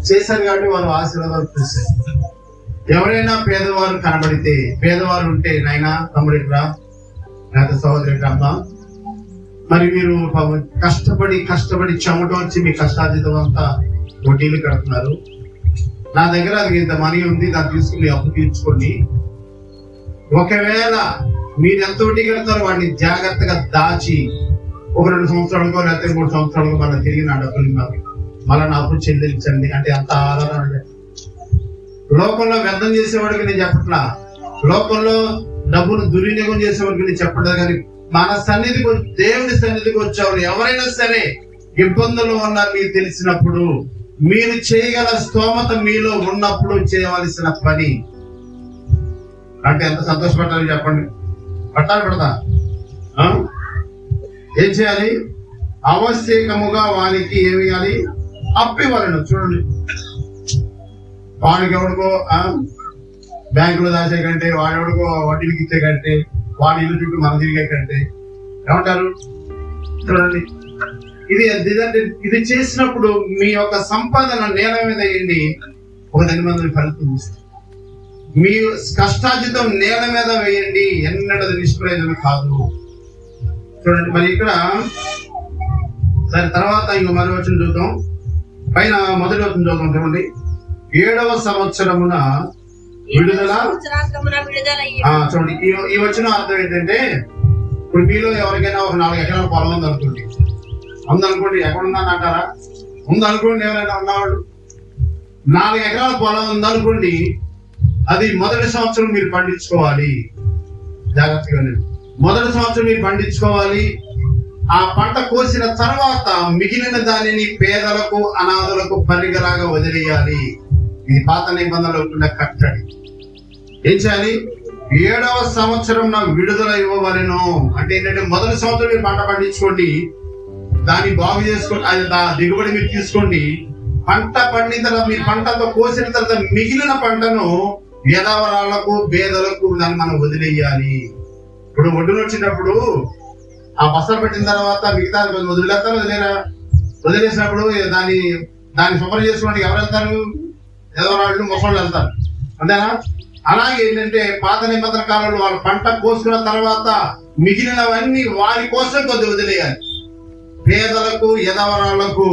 చేశారు కాబట్టి వారు ఆశీర్వాదాలు చూశారు. ఎవరైనా పేదవారు కనబడితే, పేదవారు ఉంటే నాయన తమ్ముడి రా, లేకపోతే సహోదరి అమ్మా, మరి మీరు కష్టపడి చెమట వచ్చి మీ కష్టార్జితం అంతా వడ్డీలు కడుతున్నారు. నా దగ్గర అది ఇంత మనీ ఉంది, దాన్ని తీసుకుని అప్పు తీర్చుకోండి. ఒకవేళ మీరు ఎంత వడ్డీ కడతారో వాడిని జాగ్రత్తగా దాచి 1-2 సంవత్సరాలకో లేకపోతే 3 సంవత్సరాలకో మళ్ళీ తిరిగి నా డబ్బులు మళ్ళీ నా అప్పు చెల్లించండి అంటే అంత ఆధారం. లోకంలో వ్యర్థం చేసేవాడికి నేను చెప్పట్లా, లోకంలో డబ్బును దుర్వినియోగం చేసేవాడికి నేను చెప్పట్లేదు. కానీ మన సన్నిధికి, దేవుని సన్నిధికి వచ్చేవారు ఎవరైనా సరే ఇబ్బందులు ఉన్నారు మీకు తెలిసినప్పుడు, మీరు చేయగల స్తోమత మీలో ఉన్నప్పుడు చేయవలసిన పని అంటే ఎంత సంతోషపడాలి చెప్పండి. పడతా ఏం చేయాలి? ఆవశ్యకముగా వానికి ఏమి ఇవ్వాలి? అప్పు ఇవ్వాలండి. చూడండి, వాడికి ఎవరికో బ్యాంకులో దాచే కంటే, వాడెవడికో వడ్డీలకి ఇచ్చే కంటే, వాడి ఇల్లు చుట్టూ మనం తిరిగే కంటే ఏమంటారు? చూడండి, ఇది చేసినప్పుడు మీ యొక్క సంపాదన నేల మీద వేయండి, ఒక 10 మంది ఫలితం ఇస్తుంది. మీ కష్టార్జితం నేల మీద వేయండి, ఎన్నడది నిష్ప్రయోజనం కాదు. చూడండి, మరి ఇక్కడ సరే తర్వాత ఇంకో మరో వచ్చిన చూద్దాం. పైన మొదటి వచ్చిన చూద్దాం. చూడండి, 7వ సంవత్సరమున విడుదల. చూడండి, ఈ వచ్చిన అర్థం ఏంటంటే, ఇప్పుడు మీలో ఎవరికైనా ఒక 4 ఎకరాల పొలం ఉందనుకోండి, ఎక్కడున్నా అంటారా? ఉందనుకోండి, ఎవరైనా ఉన్నవాళ్ళు 4 ఎకరాల పొలం ఉందనుకోండి, అది మొదటి సంవత్సరం మీరు పండించుకోవాలి. జాగ్రత్తగా మొదటి సంవత్సరం మీరు పండించుకోవాలి. ఆ పంట కోసిన తర్వాత మిగిలిన దానిని పేదలకు, అనాథులకు పరిగలాగా వదిలేయాలి. ఇది పాత నిబంధనలో ఉన్న కట్టడి. ఏం చేయాలి? 7వ సంవత్సరం విడుదల ఇవ్వవలెను. అంటే ఏంటంటే, మొదటి సంవత్సరం మీరు పంట పండించుకోండి, దాన్ని బాగు చేసుకోండి, అది దిగుబడి మీరు తీసుకోండి. పంట పండిన తర్వాత, మీరు పంటతో కోసిన తర్వాత మిగిలిన పంటను వ్యధవరాలకు, పేదలకు దాన్ని మనం వదిలేయాలి. ఇప్పుడు ఒడ్డును వచ్చినప్పుడు ఆ బస్తలు పెట్టిన తర్వాత మిగతా వదిలేరా? వదిలేసినప్పుడు దాన్ని శుభ్రం చేసుకోవడానికి ఎవరు వెళ్తారు? వ్యధవరాళ్ళు, ముసళ్ళు వెళ్తారు, అంతేనా? అలాగే ఏంటంటే, పాత నిబంధన కాలంలో వాళ్ళ పంట కోసుకున్న తర్వాత మిగిలినవన్నీ వారి కోసం కొద్ది వదిలేయాలి. పేదలకు, యదవరాలకు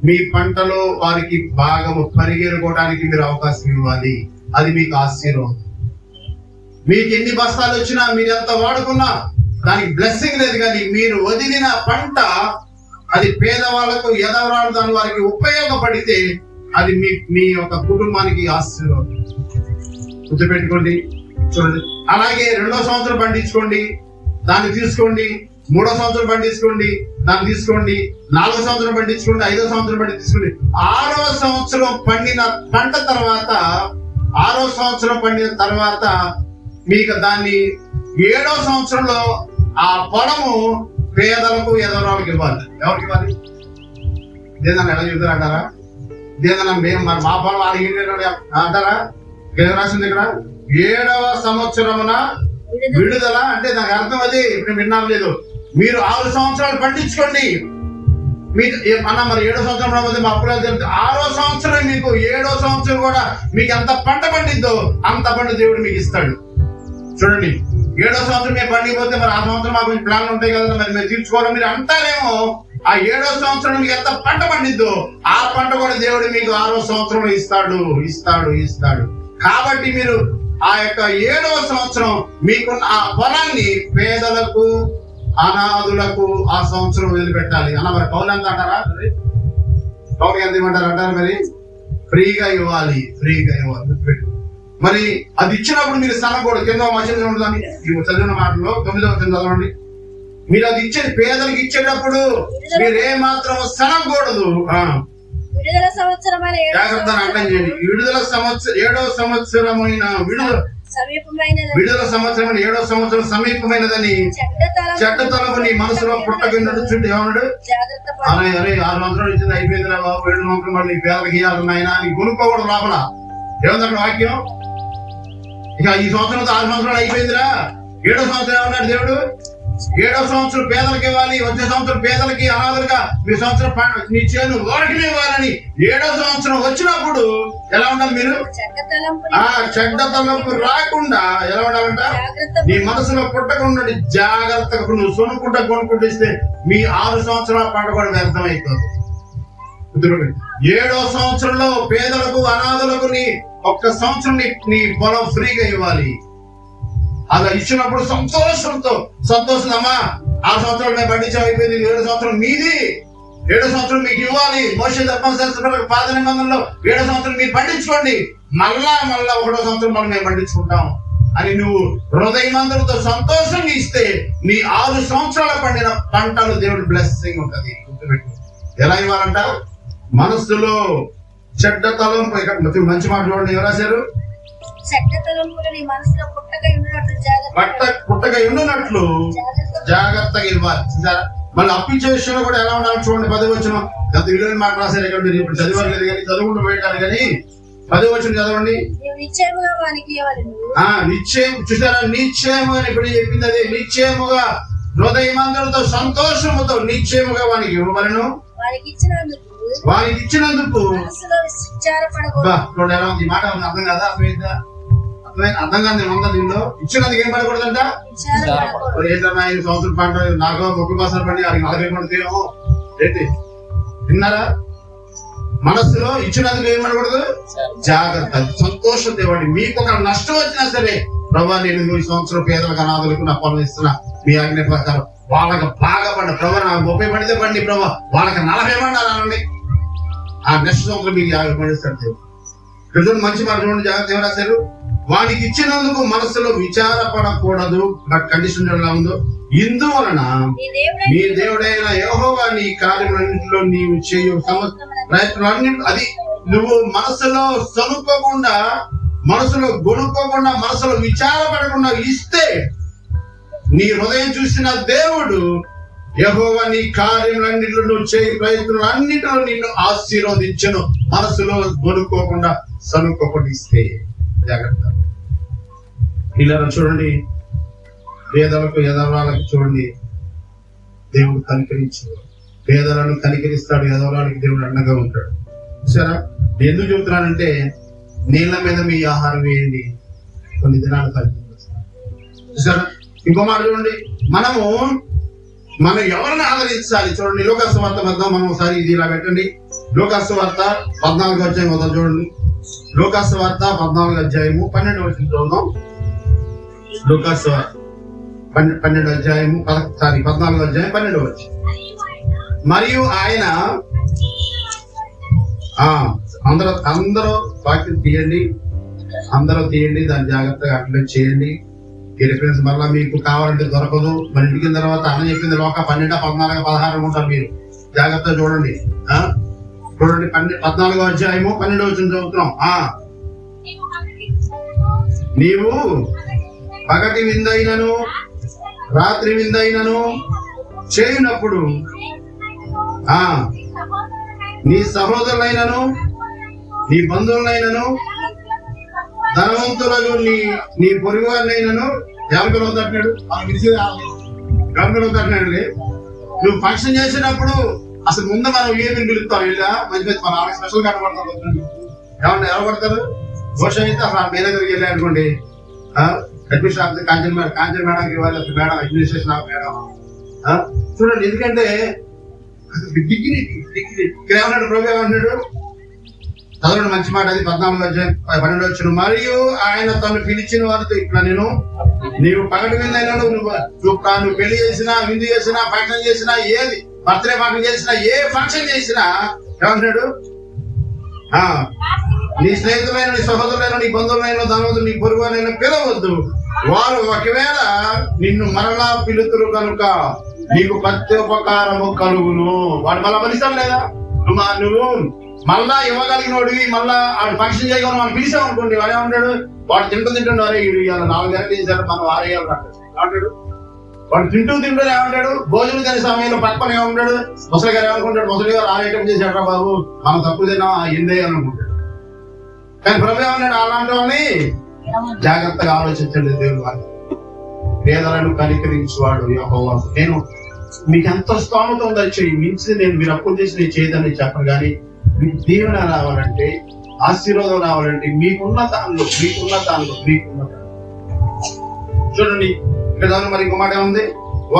మీ పంటలో వారికి భాగము పరిగెరుకోవడానికి మీరు అవకాశం ఇవ్వాలి. అది మీకు ఆశీర్వాదం. మీకు ఎన్ని బస్తాలు వచ్చినా, మీరు ఎంత వాడుకున్నా దానికి బ్లెస్సింగ్ లేదు. కానీ మీరు వదిలిన పంట అది పేదవాళ్లకు, యదవరాలు దాని వారికి ఉపయోగపడితే అది మీ యొక్క కుటుంబానికి ఆశీర్వాదం. గుర్తుపెట్టుకోండి. చూడండి, అలాగే 2వ సంవత్సరం పండించుకోండి, దాన్ని తీసుకోండి. 3వ సంవత్సరం పండించుకోండి, దాన్ని తీసుకోండి. 4వ సంవత్సరం పండించుకోండి, 5వ సంవత్సరం పండించుకోండి. 6వ సంవత్సరం పండిన పంట తర్వాత, 6వ సంవత్సరం పండిన తర్వాత మీకు దాన్ని 7వ సంవత్సరంలో ఆ పొలము పేదలకు, యదవరాలకు ఇవ్వాలి. ఎవరికి ఇవ్వాలి? ఏదన్నా ఎలా చెబుతారు అంటారా? ఏదన్నా మేము మరి మా పొలం వాళ్ళకి అంటారా? రాసింది ఇక్కడ 7వ సంవత్సరమున విడుదల. అంటే దానికి అర్థం అది ఇప్పుడు విన్నాం లేదు. మీరు 6 సంవత్సరాలు పండించుకోండి. మీకు అన్న మరి 7వ సంవత్సరం రాబోతే మా అప్పుడే 6వ సంవత్సరం మీకు 7వ సంవత్సరం కూడా మీకు ఎంత పంట పండిద్దో అంత పంట దేవుడు మీకు ఇస్తాడు. చూడండి, 7వ సంవత్సరం మేము పండిపోతే మరి ఆ సంవత్సరం మాకు ప్లాన్లు ఉంటాయి కదా, మరి మీరు తీర్చుకోవాలి. మీరు అంటారేమో ఆ 7వ సంవత్సరం మీకు ఎంత పంట పండిద్దో ఆ పంట కూడా దేవుడు మీకు 6వ సంవత్సరం ఇస్తాడు. కాబట్టి మీరు ఆ యొక్క 7వ సంవత్సరం మీకున్న ఆ పొలాన్ని పేదలకు, అనాథులకు ఆ సంవత్సరం వదిలిపెట్టాలి. అన్న మరి కౌలు ఎంత అంటారా? కౌలు ఎంత ఇవ్వమంటారు అంటారు? మరి ఫ్రీగా ఇవ్వాలి. మరి అది ఇచ్చినప్పుడు మీరు సనకూడదు. కింద మధ్యదాన్ని చదివిన మాటలో 9వ చదవండి. మీరు అది ఇచ్చే పేదలకు ఇచ్చేటప్పుడు మీరు ఏ మాత్రం సనకూడదు. విడుదల సంవత్సరమైన అర్థం చేయండి. విడుదల సంవత్సరం 7వ సంవత్సరమైన విడుదల సంవత్సరం 7వ సంవత్సరం సమీపమైనదని చెడ్డతనము నీ మనసులో పుట్టకుండా చుట్టూ ఏమన్నాడు? అరే 6 సంవత్సరాలు ఇచ్చింది అయిపోయింది రా బాబు, 7 సంవత్సరం మళ్ళీ పేదలకు ఇవ్వాలి ఆయన నీ కొనుక్కోకూడదు. లోపల ఏమన్నా వాక్యం? ఇక ఈ సంవత్సరం 6 సంవత్సరాలు అయిపోయిందిరా, 7వ సంవత్సరం ఏమన్నాడు దేవుడు? 7వ సంవత్సరం పేదలకు ఇవ్వాలి, వచ్చే సంవత్సరం పేదలకి అనాథలుగా మీ సంవత్సరం నీ చేను వారికి ఇవ్వాలని 7వ సంవత్సరం వచ్చినప్పుడు ఎలా ఉండాలి మీరు? చెడ్డ తలంపు రాకుండా ఎలా ఉండాలంట? నీ మనసులో పుట్టకుండా జాగ్రత్తగా నువ్వు సొనుకుంటా కొనుక్కుంటూ ఇస్తే మీ 6 సంవత్సరాల పంట కూడా వ్యర్థం అయిపోతుంది. 7వ సంవత్సరంలో పేదలకు అనాథలకు నీ ఒక్క సంవత్సరం నీ పొలం ఫ్రీగా ఇవ్వాలి. అలా ఇచ్చినప్పుడు సంతోషం అమ్మా 6 సంవత్సరాలు మేము పండించాం అయిపోయింది, 7వ సంవత్సరం మీది, 7వ సంవత్సరం మీకు ఇవ్వాలి. మోషే ధర్మశాస్త్రం పాత నిబంధనలో 7వ సంవత్సరం మీరు పండించుకోండి, మళ్ళా 1వ సంవత్సరం మనం మేము పండించుకుంటాం అని నువ్వు హృదయమందరితో సంతోషంగా ఇస్తే నీ 6 సంవత్సరాల పండిన పంటలు దేవుడి బ్లెస్సింగ్ ఉంటది. ఎలా ఇవ్వాలంట? మనస్సులో చెడ్డ తలంపు. ఇక్కడ మంచి మాట చూడండి, ఎవరు రాశారు? పుట్టగా ఉండునట్లు జాగ్రత్తగా ఇవ్వాలి. మళ్ళీ అప్పించే విషయంలో కూడా ఎలా ఉండాలి చూడండి. 10వ వచనం గత వీడియో మాట రాశారు, ఇక్కడ మీరు ఇప్పుడు చదివలేదు కానీ చదువుకుంటూ పోయారు కానీ 10వ వచనం చదవండి. నిశ్చయం చూసారా? నిశ్చయము అని ఇప్పుడు చెప్పింది అదే. నిశ్చయముగా హృదయమందరితో సంతోషముతో నిశ్చయముగా వానికి ఇవ్వబలను, వారికి ఇచ్చినందుకు. ఈ మాట అర్థం కాదా? అర్థం కాదు ఉందా దీనిలో? ఇచ్చినందుకు ఏం పడకూడదంట? 5 సంవత్సరం పంట నాకు 30% పండి వాడికి 40 పండుతాయేమో ఏంటి విన్నారా? మనస్సులో ఇచ్చినందుకు ఏం పడకూడదు? జాగ్రత్త, సంతోషం తేవండి. మీకు ఒక నష్టం వచ్చినా సరే, ప్రభా నేను ఈ సంవత్సరం పేదలకు అనాథలకు నా పొలం ఇస్తున్నా మీ ఆజ్ఞ ప్రకారం, వాళ్ళకి బాగా పండ ప్రభా నాకు 30 పండితే పండి ప్రభా వాళ్ళకి 40 పండాలండి. ఆ నెక్స్ట్ సంవత్సరం మీకు 50 పండిస్తాడు. ఇక్కడ మంచి మాట చూడండి, జాగ్రత్త ఏం రాశారు? వానికి ఇచ్చినందుకు మనసులో విచారపడకూడదు. బట్ కండిషన్ ఎలా ఉందో, ఇందువలన నీ దేవుడైన యెహోవా నీ కార్యములన్నింటిలో నీవు చేయు ప్రయత్నాలన్నింటి అది నువ్వు మనసులో సనుకోకుండా, మనసులో గొనుక్కోకుండా, మనసులో విచారపడకుండా ఇస్తే నీ హృదయం చూసిన దేవుడు యెహోవా నీ కార్యములన్నింటిలో నువ్వు చేయి ప్రయత్నాలన్నింటిలో నిన్ను ఆశీర్వదించను. మనసులో గొనుక్కోకుండా సనుకోకుండా ఇస్తే జాగ్రత్త. ఇలా చూడండి, పేదలకు ఎదవరాలకు చూడండి దేవుడు కనికరించు. పేదలను కనికరిస్తాడు, ఎదవరాలకు దేవుడు అండగా ఉంటాడు. చూసారా? ఎందుకు చెబుతున్నానంటే నీళ్ళ మీద మీ ఆహారం వేయండి, కొన్ని దినాలు కలిసి. చూసారా? ఇంకో మాట చూడండి, మనం ఎవరిని ఆదరించాలి చూడండి. లోకాసు వార్త వద్దాం మనం ఒకసారి. ఇది ఇలా పెట్టండి. లోకాసు వార్త 14వ అధ్యాయం వద్దాం చూడండి. లోకాసు వార్త 14వ అధ్యాయము 12వ వచనం చదువుదాం. లోకాసు వార్త 12వ అధ్యాయము 14వ అధ్యాయం 12వ వచనం. మరియు ఆయన అందరూ వాక్యం తీయండి, అందరూ తీయండి, దాన్ని జాగ్రత్తగా అప్లై చేయండి. ఈ రిఫరెన్స్ మళ్ళా మీకు కావాలంటే దొరకదు. మరి ఇంటికి తర్వాత అన్న చెప్పింది లోక 12, 14, 16 ఉంటారు. మీరు జాగ్రత్తగా చూడండి. చూడండి 14వ అధ్యాయము 12వ వచనం చదువుతున్నాం. నీవు పగటి విందైనను రాత్రి విందైనను చేయునప్పుడు నీ సహోదరులైనను నీ బంధువులైనను ధనవంతులను నీ పొరుగు వారినైనను ఎవరికలు అవుతాడు నువ్వు ఫంక్షన్ చేసినప్పుడు అసలు ముందు మనం ఏమి పిలుస్తాం? ఇలా మంచి మంచి మన ఆమె స్పెషల్ కార్డు పడతాం. ఏమన్నా ఎవరు పడతారు? దోష అయితే అసలు మీ దగ్గరికి వెళ్ళి అనుకోండి, అడ్మిషన్ ఆఫీసర్ కాంచన్ మేడంకి ఇవ్వాలి, మేడం అడ్మినిస్ట్రేషన్ ఆఫ్ మేడం. చూడండి, ఎందుకంటే డిగ్రీ ఇక్కడ ఏమన్నాడు? ప్రభు ఏమన్నాడు? చదవండి మంచి మాట. అది 14వ అధ్యాయం 12వ వచనం. మరియు ఆయన తను పిలిచిన వారితో ఇట్లా నేను నీవు పగటి విందైనాను, నువ్వు పెళ్లి చేసినా, విందు చేసినా, ఫంక్షన్ చేసినా, ఏది బర్త్డే ఫంక్షన్ చేసినా, ఏ ఫంక్షన్ చేసినా ఏమంటున్నాడు? నీ స్నేహితులైన, నీ సహోదరులైన, నీ బంధువులైన, ధనవంతులు, నీ పొరుగులైన పిలవద్దు. వారు ఒకవేళ నిన్ను మరలా పిలుతురు కనుక నీకు ప్రత్యుపకారము కలుగును. వాడు మళ్ళా పిలుస్తాడు లేదా? నువ్వు మళ్ళా ఇవ్వగలిగినోడివి, మళ్ళా ఆడు ఫంక్షన్ చేయగలను మనం పిలిచాం అనుకోండి, వాడు ఏమంటాడు? వాడు తింటుండే అరే ఇవి 4 గంటలు చేశాడు, మనం 6 వేయాలి అంటాడు. వాడు తింటూ ఏమంటాడు? భోజనం తినే సమయంలో పక్కన ఏమంటాడు? ముసలి గారు ఏమనుకుంటాడు? ముసలి గారు 6 ఐటమ్ చేశాడు బాబు, మనం తక్కువ తిన్నా ఎందే అని అనుకుంటాడు. కానీ ప్రభు ఏమన్నాడు? అలాంటి వాళ్ళని జాగ్రత్తగా ఆలోచించండి దేవుడు. వాళ్ళు పేదలను కనికరించేవాడు యెహోవా. నేను మీకు ఎంత స్తోమత ఉందో చెయ్యి మించి నేను మీరు అప్పులు చేసి నేను చేయదని చెప్పను, కానీ మీకు దీవెన రావాలంటే, ఆశీర్వాదం రావాలంటే మీకున్న దానిలో చూడండి. ఇక్కడ మరి ఇంకో మాట ఉంది,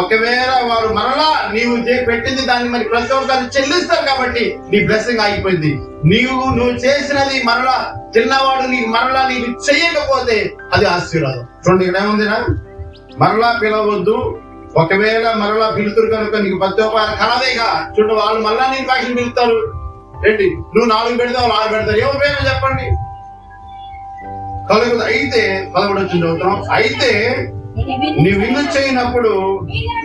ఒకవేళ వారు మరలా నీవు పెట్టింది దాన్ని మరి ప్రతి ఒక్కరు చెల్లిస్తారు కాబట్టి నీ బ్లెస్సింగ్ ఆగిపోయింది. నువ్వు చేసినది మరలా చిన్నవాడు నీకు చెయ్యకపోతే అది ఆశీర్వాదం. చూడండి ఇక్కడ ఏముందినా, మరలా పిలవద్దు, ఒకవేళ మరలా పిలుతురు కనుక నీకు ప్రత్యోపకారం కలదేగా. చూడు, వాళ్ళు మళ్ళా నీకు భాషలు పిలుస్తారు ఏంటి, నువ్వు 4 పెడతావు 6 పెడతారు, ఎవరు పేరు చెప్పండి. కలుగుతుంది. అయితే 11 చదువుతాం, అయితే నీ విందు చేయనప్పుడు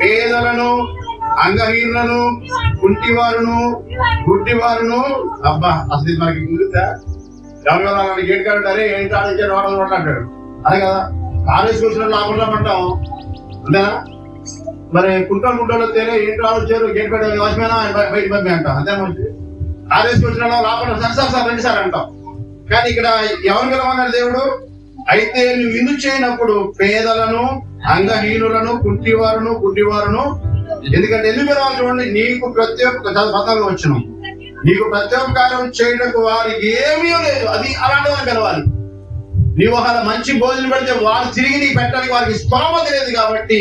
పేదలను, అంగహీనులను, కుంటివారును, గుడ్డివారును, అబ్బా అసలు ఇది మనకి గుర్తుందా? ఎవరు గేట్ కాడంటారే ఏంటి ఆలోచించారు వాడు అంటాడు, అదే కదా. కాలేజీకి వచ్చిన లాభం అంటాం అంతేనా? మరి కుంటోళ్ళు తేలే ఏంటి ఆలోచించారు, గేట్ కాడ వాచ్మేనా బయట పంపి అంటాం, అంతే. మంచి కాలేజీకి వచ్చిన లాభం సార్ 2 సార్లు అంటాం. కానీ ఇక్కడ ఎవరు పిలవన్నాడు దేవుడు, అయితే నువ్వు విందు చేయనప్పుడు పేదలను, అంగహీనులను, కుంటివారును, గుడ్డివారును. ఎందుకంటే ఎందుకు పిలవాలి చూడండి, నీకు ప్రత్యేకారం చేయడానికి వారికి ఏమీ లేదు, అది అలాంటి వారిని పిలవాలి. నీవు ఒక మంచి భోజనం పెడితే వారు తిరిగి నీకు పెట్టడానికి వారికి స్తోమత లేదు కాబట్టి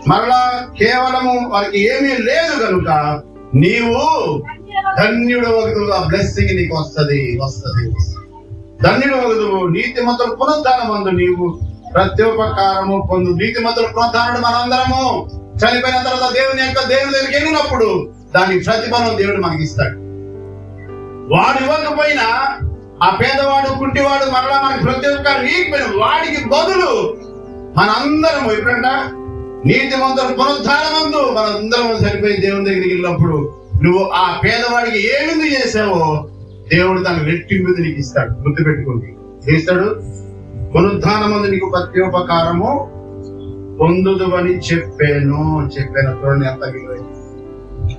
మరలా కేవలము వారికి ఏమీ లేదు కనుక నీవు ధన్యుడు వగదు, ఆ బ్లెస్సింగ్ నీకు వస్తది. ధన్యుడు వగదు, నీతిమంతుల పునరుద్ధానమందు నీవు ప్రత్యోపకారము పొందు. నీతిమంతుల పునరుద్ధానుడు మనందరము చనిపోయిన తర్వాత దేవుని దగ్గరికి వెళ్ళినప్పుడు దానికి ప్రతిఫలం దేవుడు మనకి ఇస్తాడు. వాడు ఇవ్వకపోయినా ఆ పేదవాడు, కుంటివాడు మరలా మనకి ప్రత్యేకారం ఇవ్వకపోయిన వాడికి బదులు మనందరం ఎప్పుడంట నీతిమంతుల పునరుద్ధానమందు మనందరం చనిపోయి దేవుని దగ్గరికి వెళ్ళినప్పుడు నువ్వు ఆ పేదవాడికి ఏమింది చేసావో దేవుడు తన రెట్టింపు నీకు ఇస్తాడు. గుర్తుపెట్టుకోండి, చేస్తాడు. పునరుద్ధానమందు నీకు ప్రత్యోపకారము పొందుదు అని చెప్పాను. చూడండి ఎంత విలువైంది.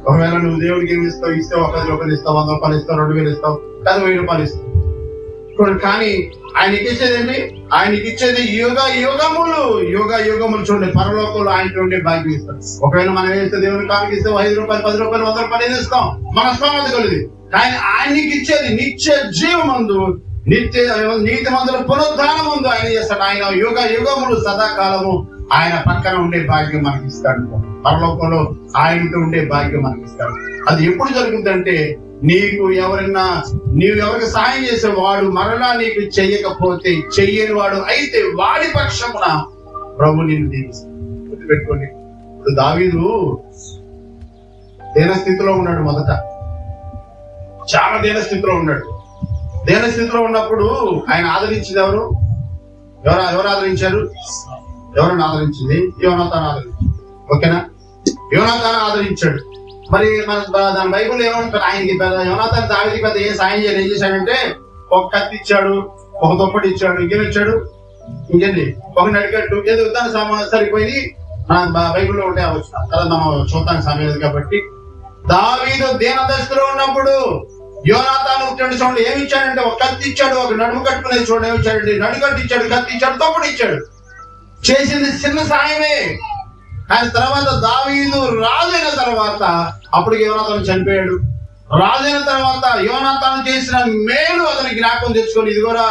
ఒకవేళ నువ్వు దేవుడికి ఏమి ఇస్తావు, 1 రూపాయలు ఇస్తావు, 100 రూపాయలు ఇస్తావు, 2000 ఇస్తావు, కాదు 1000 రూపాయలు ఇస్తావు. కానీ ఆయనకి ఇచ్చేది ఏంటి? ఆయనకి ఇచ్చేది యుగములు చూడండి. పరలోకంలో ఆయనకి ఉండే భాగ్యం ఇస్తాడు. ఒకవేళ మనం ఏం ఇస్తే దేవుని కానికి ఇస్తే 5 రూపాయలు, 10 రూపాయలు, 100 రూపాయలు ఏది ఇస్తాం, మన స్తోమత కలిగి. కానీ ఆయనకి ఇచ్చేది నిత్య జీవమందు, నీతిమంతుల పునరుద్ధానం ముందు ఆయన చేస్తాడు. ఆయన యుగములు సదాకాలము ఆయన పక్కన ఉండే భాగ్యం మనకి ఇస్తాడు. పరలోకంలో ఆయనతో ఉండే భాగ్యం మనకి ఇస్తాడు. అది ఎప్పుడు జరుగుతుందంటే నీవు ఎవరికి సాయం చేసేవాడు మరలా నీకు చెయ్యకపోతే, చెయ్యని వాడు అయితే వాడి పక్షమున ప్రభు నిన్ను దీవిస్తాడు. గుర్తుపెట్టుకోండి, ఇప్పుడు దావీదు దీనస్థితిలో ఉన్నాడు. మొదట చాలా దీనస్థితిలో ఉన్నాడు. దీనస్థితిలో ఉన్నప్పుడు ఆయన ఆదరించింది ఎవరు ఆదరించారు? ఎవరన్నా ఆదరించింది? యోనాతాను ఆదరించాడు. ఓకేనా? యోనాతాను ఆదరించాడు. మరి దాని బైబుల్ ఏమంటారు, ఆయనకి యోనాతాను దావీదుకి పెద్ద ఏం సాయం చేయాలి. ఏం చేశాడంటే ఒక కత్తి ఇచ్చాడు, ఒక దుప్పటి ఇచ్చాడు, ఇంకేం ఇచ్చాడు, ఇంకేంటి ఒక నడికట్టు, ఏదో యుద్ధానికి సరిపోయి మన బైబుల్లో ఉంటే అవచ్చు కదా, మనం చూడటానికి సమయం లేదు కాబట్టి. దావీదు దీనదశలో ఉన్నప్పుడు యోనాతాను చూడండి ఏమి ఇచ్చాడంటే ఒక కత్తి ఇచ్చాడు, ఒక నడుము కట్టుకునేది చూడండి ఏమి ఇచ్చాడండి, నడుకట్టు ఇచ్చాడు, కత్తి ఇచ్చాడు, దుప్పటి ఇచ్చాడు. చేసింది చిన్న సాయమే. కానీ తర్వాత దావీదు రాజైన తర్వాత అప్పటికి యోనాతాను చనిపోయాడు. రాజైన తర్వాత యోనాతాను చేసిన మేలు అతని జ్ఞాపకం తెచ్చుకొని, ఇది కూడా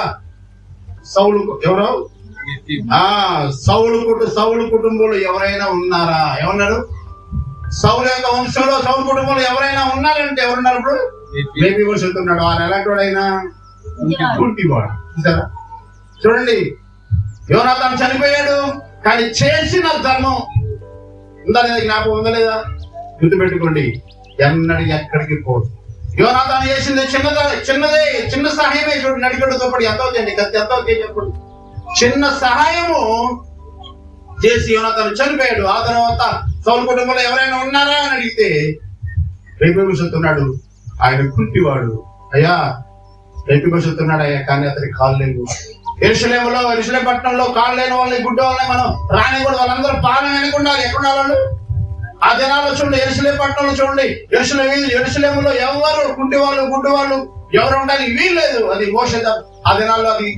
సౌలు ఎవరో సౌలు కుటుంబంలో ఎవరైనా ఉన్నారా? ఎవరున్నారు? సౌలు యొక్క వంశంలో సౌలు కుటుంబంలో ఎవరైనా ఉన్నారంటే ఎవరున్నారు? ఇప్పుడు మేబీ వస్తున్నాడు. ఆయన ఎలాంటి వాడైనా కుంటివాడు. చూసారా? చూడండి, యోనాతాను చనిపోయాడు కానీ చేసిన ధర్మం ఉందా లేదా? జ్ఞాపకం ఉందా లేదా? గుర్తుపెట్టుకోండి, ఎక్కడికి పోదు. యోనాతాను చేసింది చిన్న సహాయమే. చూడండి, నడికడుతో పాటు ఎంత అవుతాయండి, కత్తి ఎంత అవుతాయి చెప్పండి. చిన్న సహాయము చేసి యోనాతాను చనిపోయాడు. ఆ తర్వాత సౌలు కుటుంబంలో ఎవరైనా ఉన్నారా అని అడిగితే రేపెబుతున్నాడు, ఆయన కుంటివాడు. అయ్యా రేపెబుతున్నాడు అయ్యా, కానీ అతనికి కాళ్ళు లేవు. యెరూషలేం పట్టణంలో కాళ్ళు లేని వాళ్ళని, గుడ్డ వాళ్ళని మనం రాని కూడా వాళ్ళందరూ పాలన వెనుకుండాలి. ఎక్కడున్నారు వాళ్ళు? ఆ దినాల్లో చూడండి, యెరూషలేం పట్టణంలో చూడండి, యెరూషలేములో ఎవరు గుడ్డి వాళ్ళు ఎవరు ఉండాలి వీల్లేదు. అది మోషే ఆ దినాల్లో అది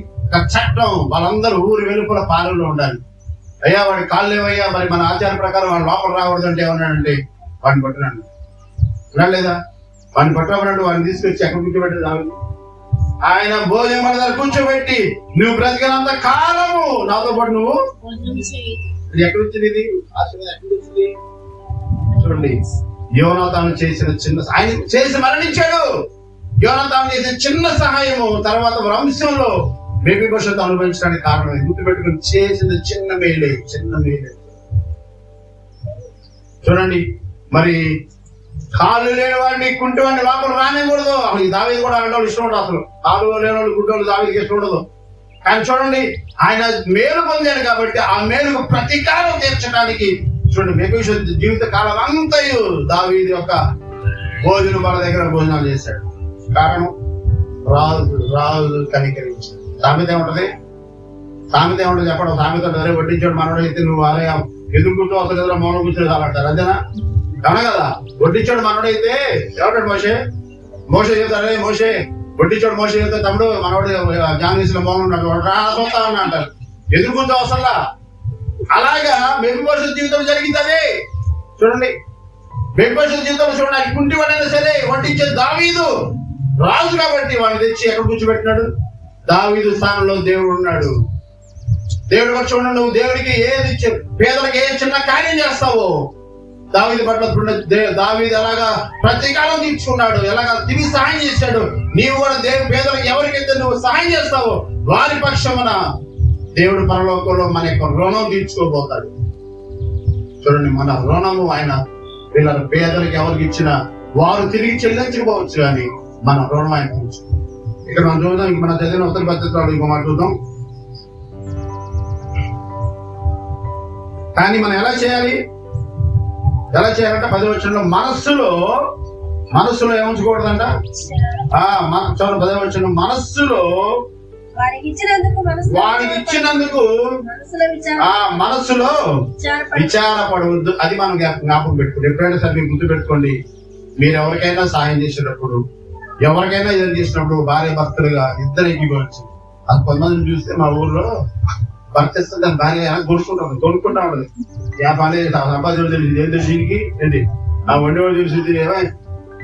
చట్టం. వాళ్ళందరూ ఊరు వెలుపల పాలనలో ఉండాలి. అయ్యా వాడి కాళ్ళు లేవయ్యా, మరి మన ఆచార ప్రకారం వాడు లోపల రాకూడదు అంటే ఏమన్నాడంటే వాడిని పట్టున్నాడు లేదా, వాడిని పట్టుకున్నట్టు వాడిని తీసుకొచ్చి ఎక్కడ కూర్చోబెట్టేది దావీదు. ఆయన భోజనం మన దగ్గర కూర్చోబెట్టి నువ్వు బ్రతికినంత కాలము నాతో పాటు నువ్వు ఇది ఎక్కడ వచ్చింది, ఇది ఆశీర్వాదం ఎక్కడ వచ్చింది చూడండి. యోనాతాను చేసిన చిన్న, ఆయన చేసి మరణించాడు. యోనాతాను చేసిన చిన్న సహాయము తర్వాత వంశంలో మేబీభవిష్యత్తు అనుభవించడానికి కారణం గుర్తుపెట్టుకుని చేసిన చిన్న మేలే. చూడండి, మరి కాళ్ళు లేని వాడిని కుంటి వాడిని లోపల రానికూడదు. అసలు ఈ దావీదు కూడా అలాంటి ఇష్టం ఉండదు. అసలు కాళ్ళు లేని వాళ్ళు కుంటి వాళ్ళు దావీదుకి ఇష్టం ఉండదు. కానీ చూడండి, ఆయన మేలు పొందాడు కాబట్టి ఆ మేలుకు ప్రతీకారం తీర్చడానికి చూడండి మేబీభవిష్యత్తు జీవిత కాలం అంతయు దావీదు యొక్క భోజనం వాళ్ళ దగ్గర భోజనాలు చేశాడు. కారణం రాజు కనికరించాడు. సామెత ఏముంటది చెప్పడం, సామెత అరే వడ్డించాడు మనోడు అయితే నువ్వు అరే ఎదుర్కొంటూ అసలు మౌనం కూర్చొని అలాంటారు అంతేనా? అవునా కదా? వడ్డించాడు మనోడైతే ఎవడాడు మోషే చెప్తాడు, అరే మోషే వడ్డించాడు మోషే చెప్తే తమ్ముడు మనోడు జానీసులో మౌనం ఉన్నాడు రాసోతా అని అంటారు. ఎదుర్కొంటూ అవసరంలా. అలాగా మేబీభవిష్యత్తు జీవితం జరిగింది అదే. చూడండి మేబీభవిష్యత్తు జీవితంలో చూడండి, అది కుంటి వాడైనా సరే వడ్డించే దావీదు రాజు కాబట్టి వాడిని తెచ్చి ఎక్కడ కూర్చోబెట్టినాడు? దావీదు స్థానంలో దేవుడు ఉన్నాడు. దేవుడు వచ్చి చూడండి, నువ్వు దేవుడికి ఏది పేదలకు ఏ చిన్న కార్యం చేస్తావో దావీదు పట్ల దావీదు ఎలాగా ప్రతీకారం తీర్చుకున్నాడు, ఎలాగా తిరిగి సహాయం చేశాడు. నీవు కూడా పేదలకు ఎవరికైతే నువ్వు సహాయం చేస్తావో వారి పక్షమున దేవుడు పరలోకంలో మన యొక్క రుణం తీర్చుకోబోతాడు. చూడండి, మన రుణము ఆయన వీళ్ళ పేదలకు ఎవరికి ఇచ్చినా వారు తిరిగి చెల్లించుకోవచ్చు, కానీ మన రుణం ఆయన తీర్చు. ఇక్కడ మనం చూద్దాం, మన చదివిన ఉత్తర పత్రికలో ఇంకో మాట చూద్దాం. కానీ మనం ఎలా చేయాలంటే 10వ వచనంలో మనస్సులో ఏముంచకూడదంట. 10వ వచనం మనస్సులో వాడికి ఇచ్చినందుకు మనస్సులో విచారపడవద్దు. అది మనం జ్ఞాపకం పెట్టుకోండి. ఎప్పుడైనా సరే మీరు గుర్తు పెట్టుకోండి, మీరు ఎవరికైనా సహాయం చేసేటప్పుడు, ఎవరికైనా ఎదురు చేసినప్పుడు భార్య భర్తలుగా ఇద్దరు ఎక్కిపోవచ్చు. అది కొంతమందిని చూస్తే మా ఊర్లో భర్త ఇస్తుంది దాని భార్య కొనుక్కుంటా ఉండదు. పని సంపాదించడం దీనికి ఏంటి ఆ వండేవాడు తెలిసింది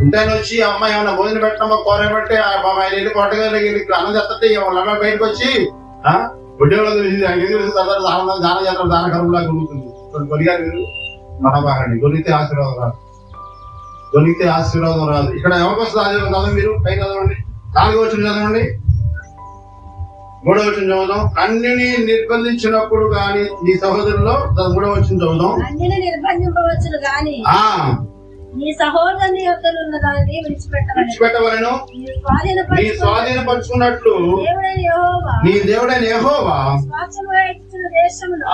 ఉంటాయని వచ్చి అమ్మాయి ఏమన్నా భోజనం పెట్టమ్మా కూర పెట్టి ఆయన వెళ్ళి కొట్టగలిగి అన్నం చేస్తే వాళ్ళ అమ్మాయి బయటకు వచ్చి వండేవాళ్ళు తెలిసింది ఆయన తెలిసి తర్వాత దాన చేస్తారు దాన కరువులాగా కొనుక్కుంది. కొనిగారు మీరు మహాబాగండి కొనితే ఆశీర్వాదం రాదు. ఇక్కడ ఎవరికి వస్తుంది ఆశీర్వాదం కాదు? మీరు పై చదవండి, 4వ వచనం చదవండి, 3వ వచనం చదువుదాం. అన్నిని నిర్బంధించినప్పుడు గాని నీ సహోదరులో 3వ వచనం చదువుదాం. అన్నిని నిర్బంధింపవచ్చును గాని నీ సహోదరుని యొద్దనున్న దానిని విడిచిపెట్టవలెను. నీ స్వాధీనపరుచుకున్నట్లు నీ దేవుడైన యెహోవా స్వాస్థ్యముగా ఇచ్చిన దేశమును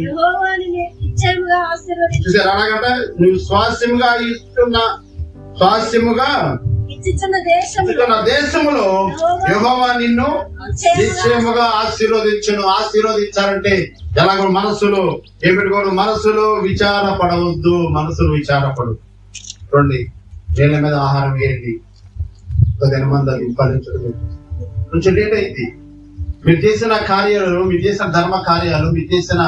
యెహోవాని నిశ్చయముగా ఆశీర్వదించును. చూసారా? అలాగంటే నువ్వు స్వాస్థ్యముగా ఇచ్చుచున్న దేశములో యెహోవా నిన్ను నిశ్చయముగా ఆశీర్వదించారంటే ఎలాగో మనస్సులో ఏం పెట్టుకోవడం? మనస్సులో విచారపడవద్దు. మనస్సులో విచారపడు. చూడండి, నేల మీద ఆహారం వేయండి, 10 మంది ఫలించడం కొంచెం లేట్ అయింది. మీరు చేసిన కార్యాలు, మీరు చేసిన ధర్మ కార్యాలు, మీరు చేసిన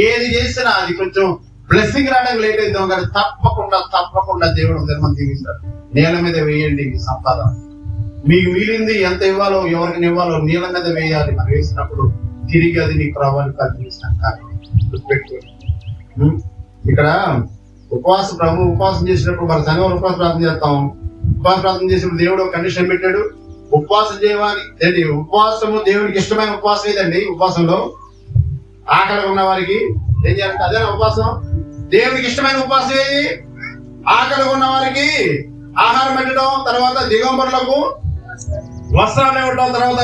ఏది చేసినా అది కొంచెం బ్లెస్సింగ్ రావడానికి లేట్ అవుతాం, కానీ తప్పకుండా దేవుడు 10 మంది దీవిస్తాడు. నేల మీద వేయండి మీ సంపాదన. మీకు మిగిలింది ఎంత ఇవ్వాలో, ఎవరికి ఇవ్వాలో నేల మీద వేయాలి. మనం వేసినప్పుడు తిరిగి అది నీకు రావాలి. ఇక్కడ ఉపవాసం చేసినప్పుడు మన సంఘం ఉపవాస ప్రార్థన చేస్తాం. ఉపవాస ప్రార్థన చేసినప్పుడు దేవుడు ఒక కండిషన్ పెట్టాడు, ఉపవాసం చేయాలి. ఏంటి ఉపవాసము? దేవుడికి ఇష్టమైన ఉపవాసం ఏదండి? ఉపవాసంలో ఆకలి ఉన్న వారికి ఏం చేయాలంటే అదే ఉపవాసం. దేవుడికి ఇష్టమైన ఉపవాసం ఏది? ఆకలి ఉన్న వారికి ఆహారం పెట్టడం, తర్వాత దిగంబరులకు వస్త్రాలు ఇవ్వడం, తర్వాత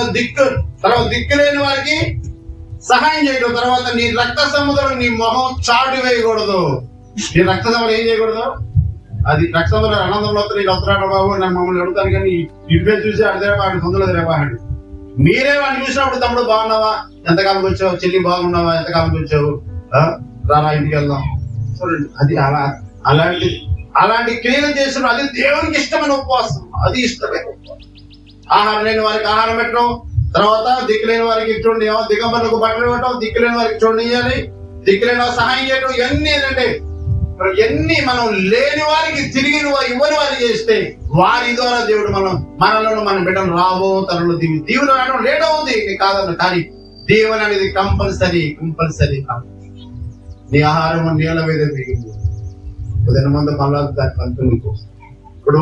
దిక్కు లేని వారికి సహాయం చేయడం, తర్వాత నీ రక్త సముద్రం నీ మొహం చాటు వేయకూడదు. నీ రక్త సముద్రం ఏం చేయకూడదు? అది రక్త సముద్రం ఆనందంలో నేను వస్తున్నాడు బాబు నన్ను మమ్మల్ని అడుగుతాను, కానీ ఇటుపై చూసి అడిదేవాడు తొందరది రేపాడు. మీరే వాడిని చూసినప్పుడు తమ్ముడు బాగున్నావా, ఎంతకాలం వచ్చావు, చెల్లి బాగున్నావా, ఎంతకాలం వచ్చావు, రారా ఇంటికి వెళ్దాం. చూడండి, అది అలాంటి క్రియలు చేసిన అది దేవునికి ఇష్టమైన ఉపవాసం. అది ఇష్టమైన ఉపవాసం. ఆహారం లేని వారికి ఆహారం పెట్టడం, తర్వాత దిక్కులేని వారికి చూడండి, దిగంబర్లకు బట్టలు ఇవ్వటం, దిక్కులేని వారికి చూడండి ఇవ్వాలి, దిక్కులేని వారికి సహాయం చేయడం, ఇవన్నీ ఏంటంటే ఎన్ని మనం లేని వారికి తిరిగి ఇవ్వని వారికి చేస్తే వారి ద్వారా దేవుడు మనలో మన బిడ్డలు రాబో తనలో దీవెన రావడం లేట్ అవుతుంది కాదన్న, కానీ దీవెన అనేది కంపల్సరీ. నీ ఆహారం నీళ్ళ మీద దిగింది ఉదయం మంది మళ్ళా దాని పంతులు. ఇప్పుడు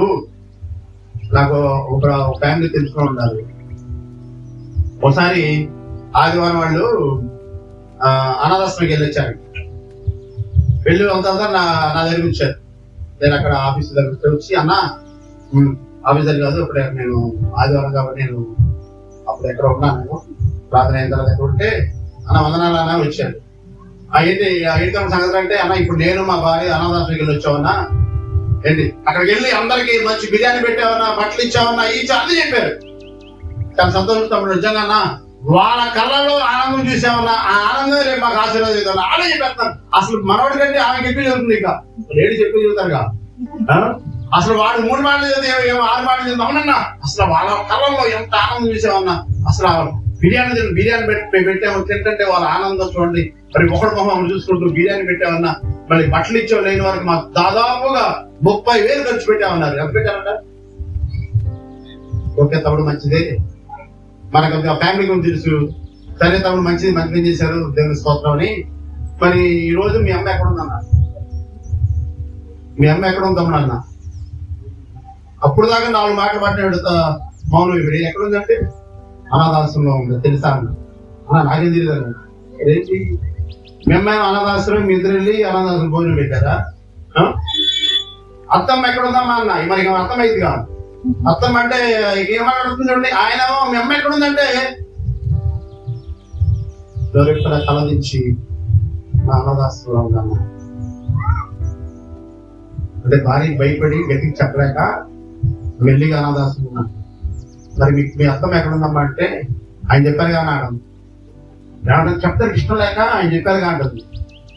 నాకు ఒక ఫ్యామిలీ తెలుసుకుని ఉన్నారు. ఒకసారి ఆదివారం వాళ్ళు అనాథాశ్రమకి వెళ్ళొచ్చారు. వెళ్ళి తర్వాత నా దగ్గరికి వచ్చారు. నేను అక్కడ ఆఫీస్ దగ్గర వచ్చి, అన్న ఆఫీసర్ కాదు, ఇప్పుడు నేను ఆదివారం కాబట్టి నేను అప్పుడు ఎక్కడ ఉన్నాను, ప్రార్థన అయిన తర్వాత ఎక్కడ ఉంటే అన్న వందనాలు అన్న వచ్చారు. ఏంటి సంగతి అంటే, అన్న ఇప్పుడు నేను మా భార్య అనాథాశ్రమకి వెళ్ళి వచ్చామన్నా, ఏంటి అక్కడికి వెళ్ళి అందరికి మంచి బిర్యానీ పెట్టామన్నా, బట్టలు ఇచ్చామన్నా, అన్నీ చెప్పారు. చాలా సంతోషం నిజంగా అన్న, వాళ్ళ కళ్ళలో ఆనందం చూసామన్నా, ఆ ఆనందం రేపు మాకు ఆశీర్వాదం ఆడే చెప్పేస్తాను. అసలు మనవాడి కంటే ఆమె చెప్పి చదువుతుంది, ఇంకా లేడీ చెప్పి చదువుతారుగా. అసలు వాడు 3 మాటలు చదివి 6 మాటలు చదువు అవునన్నా, అసలు వాళ్ళ కళ్ళల్లో ఎంత ఆనందం చూసామన్నా. అసలు బిర్యానీ పెట్టాము తింటే వాళ్ళ ఆనందం చూడండి. మరి ఒకటి మొహం చూసుకుంటూ బిర్యానీ పెట్టామన్నా, మళ్ళీ బట్టలు ఇచ్చావు లేని వారికి మాకు దాదాపుగా 30,000 ఖర్చు పెట్టామన్నారు. ఎంత పెట్టారంట? ఓకే తమ్ముడు మంచిదే, మనకు ఫ్యామిలీ గురించి తెలుసు, సరే తమ్ముడు మంచిది, మంచిగా చేశారు, దేవుని స్తోత్రం అని. మరి ఈ రోజు మీ అమ్మ ఎక్కడ ఉందన్నా? మీ అమ్మ ఎక్కడ ఉంది తమ్ముడు అన్న? అప్పుడు దాకా 4 మాటలు మాట్లాడు మౌనం. ఇప్పుడు ఎక్కడుందంటే అనాథాశ్రమంలో ఉంది, తెలుసా అన్న? నాకేం తెలియదు. ఏంటి మీ అమ్మాయి అనాథాశ్రమం, మీ ఇద్దరు వెళ్ళి అనాథాశ్రమం భోజనం పెట్టారా? అత్తమ్మ ఎక్కడ ఉందమ్మా అన్న? మరి అర్థమైంది కాదు. అత్తమ్మ అంటే ఏమాడుతుంది, ఆయన మీ అమ్మ ఎక్కడ ఉందంటే ఇక్కడ తలదించి నా అనాథాశ్రమంలో ఉందన్న అంటే భార్య భయపడి గట్టికి చెప్పలేక మెల్లిగా అనాథాశ్రమం ఉన్నా. మరి మీ అత్తమ్మ ఎక్కడ ఉందమ్మా అంటే ఆయన చెప్పారు కానీ ఆడదు, చెప్తారు ఇష్టం లేక ఆయన చెప్పారు కాంటది.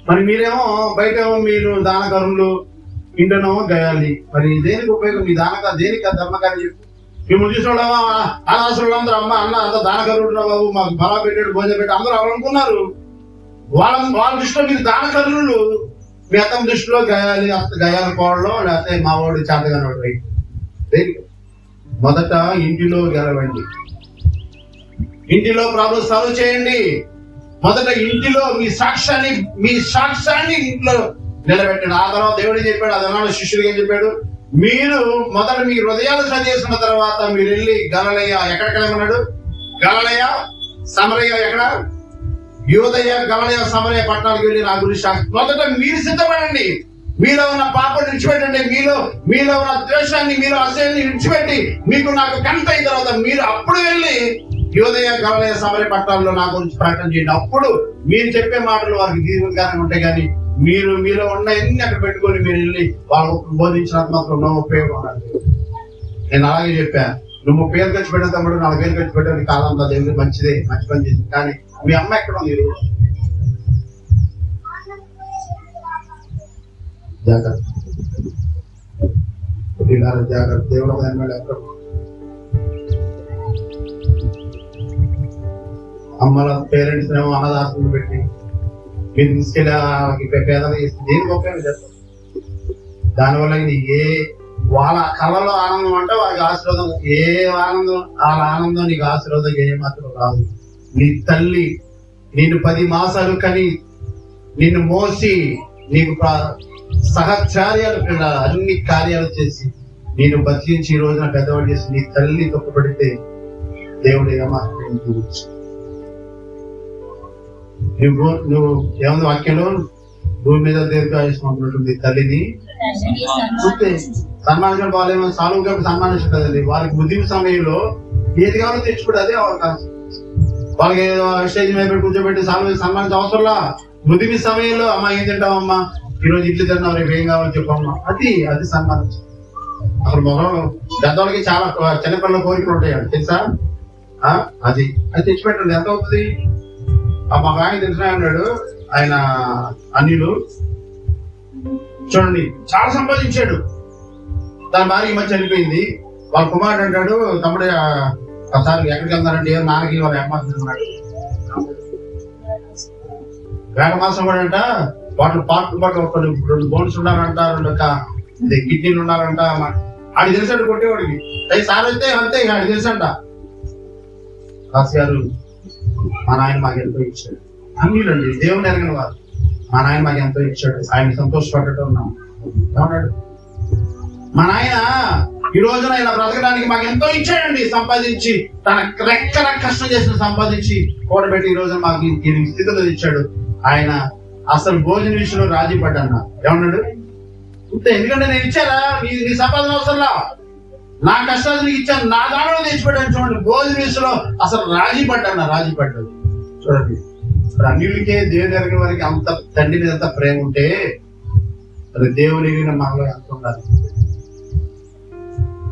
మరి మీరేమో బయట మీరు దానకరులు, ఇంటనేమో గయాలి. మరి దేనికి ఉపయోగం? మీ దేనికి ధర్మకార్యం చెప్పు. మిమ్మల్ని చూసుకోవడమా అనాథాశ్రమంలో అందరూ అమ్మ అన్న అంత దానకరుడు బాబు, మాకు బలా పెట్టాడు, భోజనం పెట్టాడు అందరూ అనుకున్నారు. వాళ్ళ దృష్టిలో మీరు దానకరులు, మీ అత్తమ్మ దృష్టిలో గయాలి కోడలో, లేకపోతే మా వాడు చేతగాని వాడు. దేనికి? మొదట ఇంటిలో గెలవండి, ఇంటిలో ప్రాబ్లమ్ సాల్వ్ చేయండి. మొదట ఇంటిలో మీ సాక్ష్యాన్ని ఇంట్లో నిలబెట్టండి. ఆ తర్వాత దేవుడు చెప్పాడు, అదనాడు శిష్యుడికి ఏం చెప్పాడు? మీరు మొదట మీ హృదయాలు సరి చేసుకున్న తర్వాత మీరు వెళ్ళి గలిలయ, ఎక్కడికెళ్ళమన్నాడు? గలిలయ, సమరయ, ఎక్కడ? యూదయ, గలిలయ, సమరయ పట్టణాలకు వెళ్ళి నా గురించి మొదట మీరు సిద్ధపడండి. మీలో ఉన్న పాపను విడిచిపెట్టండి, మీలో ఉన్న ద్వేషాన్ని, మీలో అసహ్యాన్ని విడిచిపెట్టి మీకు నాకు కనెక్ట్ అయిన తర్వాత మీరు అప్పుడు వెళ్ళి యూదయ, గలిలయ, సమరయ పట్టణాల్లో నా గురించి ప్రకటన చేయండి. అప్పుడు మీరు చెప్పే మాటలు వారికి దీర్ఘంగానే ఉంటాయి. కానీ మీలో ఉన్న ఎన్ని అక్కడ పెట్టుకొని మీరు వెళ్ళి వాళ్ళకు బోధించినంత మాత్రం నో ఉపయోగం ఉండాలి. నేను అలాగే చెప్పా, నువ్వు 30,000 ఖర్చు పెట్టిన తమ్ముడు 4,000 ఖర్చు పెట్టాను కాదంతా దేవుడు మంచిదే, మంచి పని చేసింది. కానీ మీ అమ్మ ఎక్కడ ఉంది? జాగ్రత్త జాగ్రత్త. దేవుడు ఎక్కడ అమ్మల పేరెంట్స్ ఏమో అనాథాశ్రమం పెట్టి మీరు తీసుకెళ్ళి పేదలు దేనికి ఉపయోగం చేస్తారు? దానివల్ల వాళ్ళ కళలో ఆనందం అంటే వాళ్ళకి ఆశీర్వాదం, ఏ ఆనందం వాళ్ళ ఆనందం నీకు ఆశీర్వాదం ఏ మాత్రం రాదు. నీ తల్లి నిన్ను 10 మాసాలు కని నిన్ను మోసి నీకు సహచార్యాలు అన్ని కార్యాలు చేసి నేను బతికించి ఈ రోజున పెద్దవాడు చేసి నీ తల్లి తొక్కబడితే దేవుడు నువ్వు ఏముంది వాక్యంలో? భూమి మీద దీర్ఘాయుష్యం ఉంటుంది తల్లిని సన్మానించడం. వాళ్ళేమో సాలువుగా సన్మానించదండి. వాళ్ళకి బుద్ధి సమయంలో ఏది కావాలో తెచ్చుకుంటే అదే అవకాశం. వాళ్ళకి స్టేజ్ మీద పెట్టి కూర్చోబెట్టి సాల్వ్ సన్మానించే అవసరంలా. బుద్ధి సమయంలో అమ్మ ఏం తింటావమ్మా, ఈరోజు ఇడ్లీ తిన్నావు, రేపు ఏం కావాలో చెప్పమ్మా, అది సన్మానించు. అసలు మొహం పెద్దవాళ్ళకి చాలా చిన్నపిల్లల కోరికలు ఉంటాయి తెలుసా? అది తెచ్చిపెట్టండి. ఎంత అవుతుంది? మా ఆయన తెలిసిన అన్నాడు, ఆయన అనిలు చూడండి చాలా సంపాదించాడు. దాని భార్య ఈ మధ్య చనిపోయింది. వాళ్ళ కుమారుడు అంటాడు, తమ్ముడు ఒకసారి ఎక్కడికి వెళ్తారంటే నాన్నకి వాళ్ళ ఏమాస్తున్నాడు వేగమాసం కూడా అంట వాటిని పాటు ఒకటి 2 బోన్స్ ఉండాలంట, 2 కిడ్నీలు ఉండాలంట. ఆడికి తెలుసండి కొట్టేవాడికి 5 సార్లు అయితే అంతే, ఇక ఆడికి తెలుసంట. రాజు మా నాయన మాకు ఎంతో ఇచ్చాడు. అన్నిలండి దేవుని ఎరగిన వారు. మా నాయన మాకు ఎంతో ఇచ్చాడు, ఆయన సంతోషపడ్డట్టు ఉన్నాం. ఏమన్నాడు? మా నాయన ఈ రోజున ఇలా బ్రతకడానికి మాకు ఎంతో ఇచ్చాడండి, సంపాదించి తన రెక్కల కష్టం చేసిన సంపాదించి కూడబెట్టి ఈ రోజున మాకు ఈ స్థితిలో ఇచ్చాడు. ఆయన అసలు భోజన విషయంలో రాజీ పడ్డా. ఏమన్నాడు? ఎందుకంటే నేను ఇచ్చారా, నీ సంపాదన అవసరంలా, నా కష్టాలు నీకు ఇచ్చాను, నా దానిలో తెచ్చిపెట్టాను. చూడండి, భోజన విషయంలో అసలు రాజీ పడ్డాడు. చూడండి, అన్నిటికే దేవుని ఎరిగిన వారికి అంత తండ్రి మీద అంత ప్రేమ ఉంటే అది దేవుని ఎరిగిన మనలో ఎంత ఉండాలి.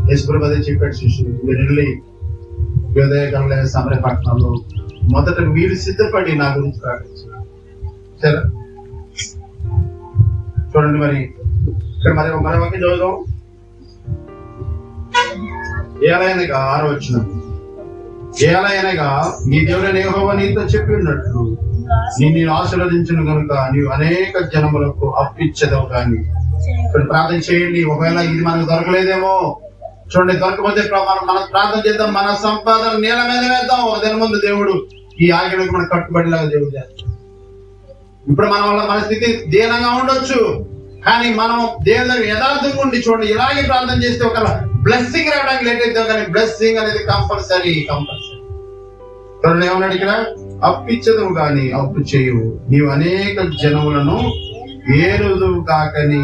యేసుప్రభు అదే చెప్పాడు, శిష్యులు మీరు వెళ్ళి ఉదయకాలంలో సమర పట్టణంలో మొదట మీరు సిద్ధపడి నా గురించి ప్రకటించారు. సరే చూడండి, మరి ఇక్కడ మరి వాక్యం చదువుదాం. ఏలైనగా 6వ వచనం, ఏలైనగా నీ దేవుడైన యెహోవా నీతో చెప్పి ఉన్నట్లు నిన్ను ఆశీర్వదించును కనుక నీవు అనేక జనములకు అప్పిచ్చదవు. కానీ ఇప్పుడు ప్రార్థన చేయండి. ఒకవేళ ఇది మనకు దొరకలేదేమో, చూడండి, దొరకపోతే మనం ప్రార్థన చేద్దాం, మన సంపాదన నేల మీద వేద్దాం. ఒక దిన ముందు దేవుడు ఈ ఆజ్ఞలకు మనకు కట్టుబడిలాగా దేవుడు చేస్తాడు. ఇప్పుడు మన వల్ల మన స్థితి దీనంగా ఉండొచ్చు, కానీ మనం దేవుని యథార్థంగా ఉండి చూడండి, ఇలాగే ప్రార్థన చేస్తే ఒక బ్లెస్సింగ్ రావడానికి లేట్ అవుతాం, కానీ బ్లెస్సింగ్ అనేది కంపల్సరీ. చూడండి ఏమన్నాడు ఇక్కడ? అప్పిచ్చదు కానీ అప్పు చేయవు, నీవు అనేక జనములను ఏలుదు కాకని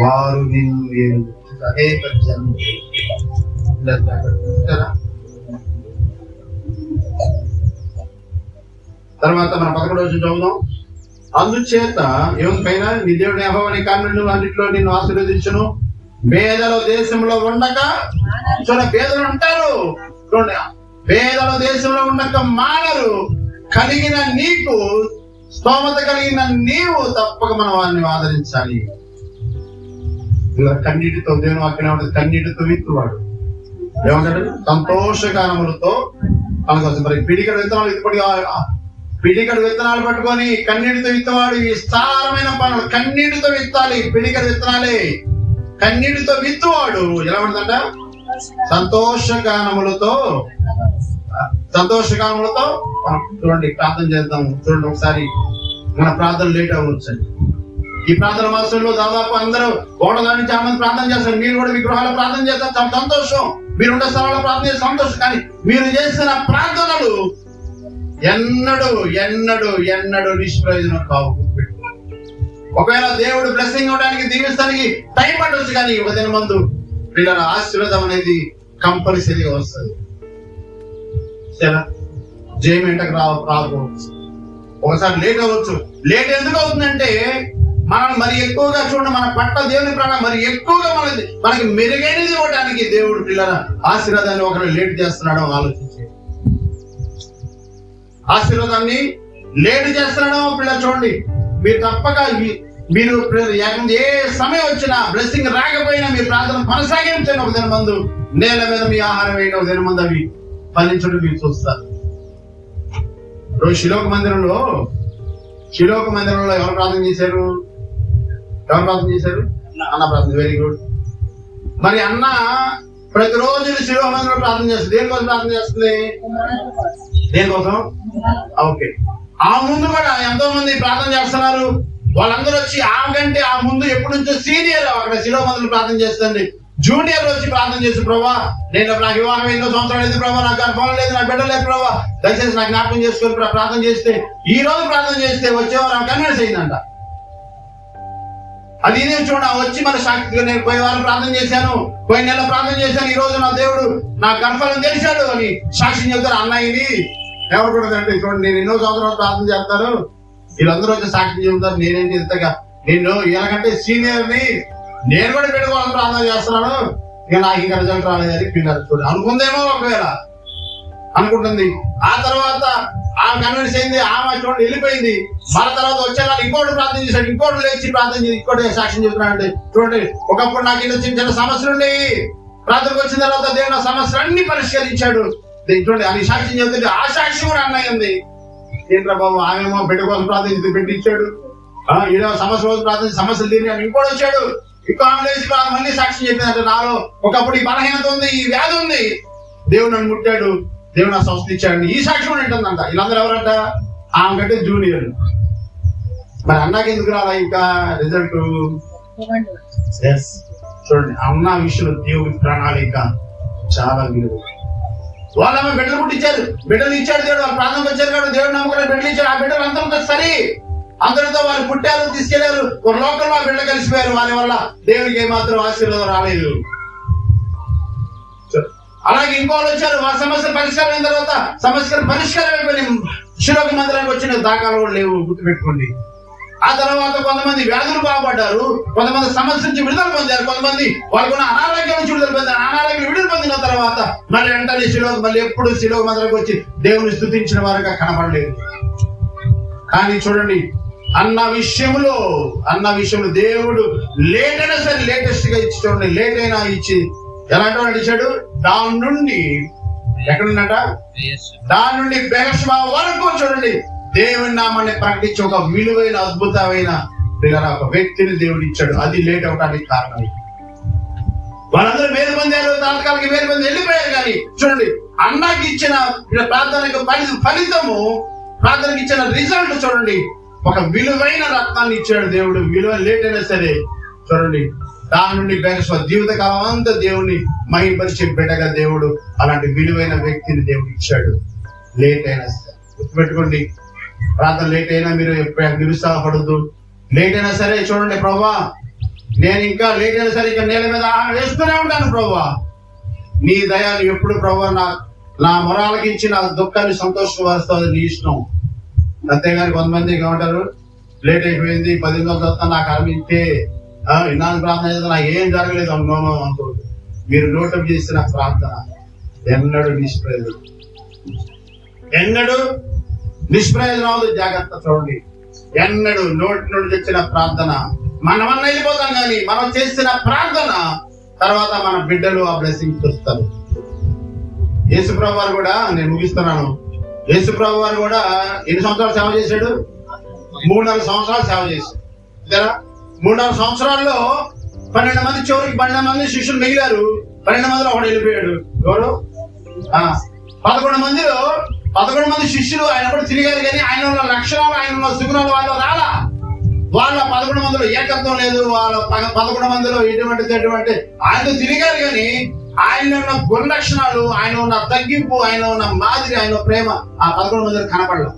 వారు నిన్ను ఏలుదు. అనేక జనములు తర్వాత మన 11వ వచనం చదువుదాం. అందుచేత ఏమైనా నీ దేవుని యెహోవా నీ కన్నులు అన్నింటిలో నిన్ను ఆశీర్వదించును, పేదల దేశంలో ఉండక. చూడండి, పేదలు ఉంటారు, చూడండి, పేదల దేశంలో ఉండక మానరు. కలిగిన నీకు స్తోమత కలిగిన నీవు తప్పక మనం వారిని ఆదరించాలి. ఇలా కన్నీటితో దేవుని వాక్యం ఉంటుంది, కన్నీటితో విత్తువాడు ఏమంటాడు? సంతోషకారములతో మనకు మరి పిడికడు విత్తనాలు ఇప్పటికీ పిడికడు విత్తనాలు పట్టుకొని కన్నీటితో విత్తవాడు. ఈ విస్తారమైన పనులు కన్నీటితో విత్తాలి. పిడికడు విత్తనాలే కన్నీటితో విత్తువాడు ఎలా ఉంటుందంట? సంతోషగానములతో మనం చూడండి ప్రార్థన చేద్దాం. చూడండి, ఒకసారి మన ప్రార్థన లేట్ అవ్వచ్చు. ఈ ప్రార్థన మాసంలో దాదాపు అందరూ 100 నుంచి 6 మంది ప్రార్థన చేస్తారు. మీరు కూడా మీ గృహాల్లో ప్రార్థన చేస్తారు, చాలా సంతోషం. మీరు ఉండే స్థలంలో ప్రార్థన చేస్తే సంతోషం. కానీ మీరు చేసిన ప్రార్థనలు ఎన్నడూ నిష్ప్రయోజనం కావు. ఒకవేళ దేవుడు బ్లెస్సింగ్ అవడానికి దీవిస్తానికి టైం పట్టవచ్చు, కానీ ఒక దిన ముందు పిల్లల ఆశీర్వాదం అనేది కంపల్సరీగా వస్తుంది. సరే, జయం వెంటకు రాకపోవచ్చు, ఒకసారి లేట్ అవ్వచ్చు. లేట్ ఎందుకు అవుతుందంటే మనం మరి ఎక్కువగా చూడండి, మన పట్ల దేవుని ప్రాణం మరి ఎక్కువగా మనకి మెరుగైనది ఇవ్వడానికి దేవుడు పిల్లల ఆశీర్వాదాన్ని ఒకరు లేట్ చేస్తున్నాడో ఆలోచించి, ఆశీర్వాదాన్ని లేట్ చేస్తున్నాడో పిల్లలు చూడండి. మీరు తప్పక మీరు ఏ సమయం వచ్చినా బ్లెస్సింగ్ రాకపోయినా మీరు ప్రార్థన కొనసాగించండి. ఒక దిన మందు నేల మీద మీ ఆహారం వేయండి. ఒక దిన మందు అవి ఫలించడం మీరు చూస్తారు. రోజు శిలోక మందిరంలో ఎవరు ప్రార్థన చేశారు? అన్న ప్రార్థన. Very good. మరి అన్న ప్రతిరోజు శిలోక మందిరంలో ప్రార్థన చేస్తుంది. దేనికోసం ప్రార్థన చేస్తుంది? దేనికోసం? ఓకే. ఆ ముందు కూడా ఎంతో మంది ప్రార్థన చేస్తున్నారు. వాళ్ళందరూ వచ్చి ఆమెకంటే ఆ ముందు ఎప్పటి నుంచో సీనియర్ అక్కడ శిలోక మందిరంలో ప్రార్థన చేస్తుంది. జూనియర్ వచ్చి ప్రార్థన చేసి, ప్రభా నాకు వివాహం 8 సంవత్సరాలు లేదు ప్రభావ, నాకు గర్భం లేదు, నాకు బిడ్డ లేదు ప్రభావ, దయచేసి నాకు జ్ఞాపకం చేసుకొని ప్రార్థన చేస్తే, ఈ రోజు ప్రార్థన చేస్తే వచ్చేవారు ఆమె కన్విన్స్ అయిందంట. అది ఇదే చూడ వచ్చి మన సాక్షిగా నేను పోయే వారం ప్రార్థన చేశాను, పోయిన నెల ప్రార్థన చేశాను, ఈ రోజు నా దేవుడు నా గర్భాలను తెలిసాడు అని సాక్షి చెప్తారు. అన్నయ్యని ఎవరు కూడా అంటే చూడండి, నేను ఎన్నో సంవత్సరాలు ప్రార్థన చేస్తాను, వీళ్ళందరూ వచ్చి సాక్షి చెబుతారు. నేనేంటి ఇంతగా నేను వీళ్ళకంటే సీనియర్ని, నేను కూడా పెట్టుకోవాలని ప్రార్థన చేస్తున్నాను, ఇక నాకు ఇంకా రిజల్ట్ రాలేదని పిల్లలు చూడండి అనుకుందేమో, ఒకవేళ అనుకుంటుంది. ఆ తర్వాత ఆమె కన్విన్స్ అయింది, ఆమె చూడండి వెళ్ళిపోయింది. మన తర్వాత వచ్చే వాళ్ళు ఇంకోటి ప్రార్థన చేశాడు, ఇంకోటి లేచి ప్రార్థన చేసి ఇంకోటి సాక్ష్యం చెప్తున్నాడు. చూడండి, ఒకప్పుడు నాకు ఇంత చిన్న చిన్న సమస్యలు ఉండేవి, ప్రార్థనకు వచ్చిన తర్వాత దేవుడు సమస్యలు అన్ని పరిష్కరించాడు. చూడండి అని సాక్ష్యం చెప్తుంటే ఆ సాక్ష్యం కూడా అన్నయ్య ఉంది. ఏంట్రా బాబు, ఆమెమో బిడ్డ కోసం ప్రార్థించి బిడ్డ ఇచ్చాడు, ఏదో సమస్య కోసం ప్రార్థించి సమస్యలు తీరి అని ఇంకోటి వచ్చాడు, ఇంకో ఆమె మళ్ళీ సాక్ష్యం చెప్పిందంటే నాలో ఒకప్పుడు ఈ బలహీనత ఉంది, ఈ వ్యాధి ఉంది, దేవుడు నన్ను ముట్టాడు, దేవుడు నా సంస్థ ఇచ్చాడు, ఈ సాక్ష్యం కూడా ఉంటుందంట. వీళ్ళందరూ ఎవరంట? ఆమె కంటే జూనియర్. మరి అన్నాకి ఎందుకు రాలా ఇంకా రిజల్ట్? చూడండి, అన్న విషయంలో దేవుడి ప్రణాళిక చాలా విలువ. వాళ్ళమ్మ బిడ్డలు పుట్టించారు, బిడ్డలు ఇచ్చాడు దేవుడు, వాళ్ళ ప్రాంతంకి వచ్చారు కాబట్టి దేవుడు నమ్ముకున్న బిడ్డలు ఇచ్చారు. ఆ బిడ్డలు అందరితో సరి, అందరితో వాళ్ళు పుట్టారు, తీసుకెళ్లారు, ఒక లోకంలో ఆ బిడ్డలు కలిసిపోయారు. వారి వల్ల దేవుడికి ఏమాత్రం ఆశీర్వాదం రాలేదు. అలాగే ఇంకోళ్ళు వచ్చారు, వాళ్ళ సమస్య పరిష్కారం అయిన తర్వాత సమస్యలు పరిష్కారం అయిపోయి శిలోకి మందిరానికి వచ్చిన దాఖలు కూడా లేవు, గుర్తుపెట్టుకోండి. ఆ తర్వాత కొంతమంది వ్యాధులు బాగుపడ్డారు, కొంతమంది సమస్య నుంచి విడుదల పొందారు, కొంతమంది వాళ్ళకున్న అనారోగ్యం నుంచి విడుదల పొందారు. అనారోగ్యం విడుదల పొందిన తర్వాత మళ్ళీ వెంటనే శిలోకి, మళ్ళీ ఎప్పుడు శిలోకి మందిరానికి వచ్చి దేవుని స్తుతించిన వారుగా కనపడలేదు. కానీ చూడండి, అన్న విషయంలో దేవుడు లేట్ అయినా సరే లేటెస్ట్ గా ఇచ్చి, చూడండి లేట్ అయినా ఇచ్చి ఎలాంటి వాడు ఇచ్చాడు. దాని నుండి ఎక్కడున్నట, దాని నుండి బెర్షెబా వరకు చూడండి దేవుని నామాన్ని ప్రకటించి ఒక విలువైన అద్భుతమైన ఒక వ్యక్తిని దేవుడు ఇచ్చాడు. అది లేట్ అవడానికి కారణం. వాళ్ళందరూ వేరు పొందారు, తాత్కాలిక వేరు పొంది వెళ్ళిపోయారు. కానీ చూడండి, అన్నకి ఇచ్చిన ప్రార్థనకు ఫలితము, ప్రార్థనకి ఇచ్చిన రిజల్ట్ చూడండి, ఒక విలువైన రత్నాన్ని ఇచ్చాడు దేవుడు. విలువ లేట్ అయినా సరే చూడండి, దాని నుండి బెర్షెబా జీవితకాలం అంతా దేవుని మహిమపరిచే బిడ్డగా దేవుడు అలాంటి విలువైన వ్యక్తిని దేవుడు ఇచ్చాడు. లేట్ అయినా సరే గుర్తుపెట్టుకోండి, ప్రార్థన లేట్ అయినా మీరు నిరుత్సాహపడద్దు. లేట్ అయినా సరే చూడండి, ప్రభువా నేను ఇంకా లేట్ అయినా సరే ఇంకా నేల మీద వేస్తూనే ఉంటాను ప్రభువా, నీ దయాలు ఎప్పుడు ప్రభువా నా మొరాలకించి నా దుఃఖాన్ని సంతోషపరుస్తుంది, నీ ఇష్టం. అంతేగాని కొంతమంది ఏమంటారు, లేట్ అయిపోయింది, 10 రోజులు నాకు అనిపించే ఇన్నాళ్ళు ప్రార్థన చేస్తే నాకు ఏం జరగలేదు అనుకోను అనుకోదు. మీరు నోటం చేసిన ప్రార్థన ఎన్నడూ నిష్ప్రయోజనం, ఎన్నడూ నిష్ప్రయోజనం అవుతుంది. జాగ్రత్త చూడండి, ఎన్నడూ నోటి నుండి తెచ్చిన ప్రార్థన మనమన్నా వెళ్ళిపోతాం, కానీ మనం చేసిన ప్రార్థన తర్వాత మన బిడ్డలు ఆ బ్లెస్సింగ్స్ వస్తారు. యేసుప్రభు వారు కూడా, నేను ముగిస్తున్నాను, యేసుప్రభు వారు కూడా ఎన్ని సంవత్సరాలు సేవ చేశాడు? 3.5 సంవత్సరాలు సేవ చేశాడు. 3.5 సంవత్సరాల్లో 12 మంది, చివరికి 12 మంది శిష్యులు మిగిలారు. 12 మందిలో ఒకడు వెళ్ళిపోయాడు. ఎవరు? 11 మంది శిష్యులు ఆయన కూడా తిరిగారు, కానీ ఆయన ఉన్న లక్షణాలు, ఆయన ఉన్న సుగుణాలు వాళ్ళు రాలా. వాళ్ళ 11 మందిలో ఏకత్వం లేదు. వాళ్ళ 11 మందిలో ఎటువంటి ఆయనతో తిరిగారు, కానీ ఆయన ఉన్న గుణలక్షణాలు, ఆయన ఉన్న తగ్గింపు, ఆయన ఉన్న మాదిరి, ఆయన ప్రేమ ఆ 11 మందిలో కనపడలేదు.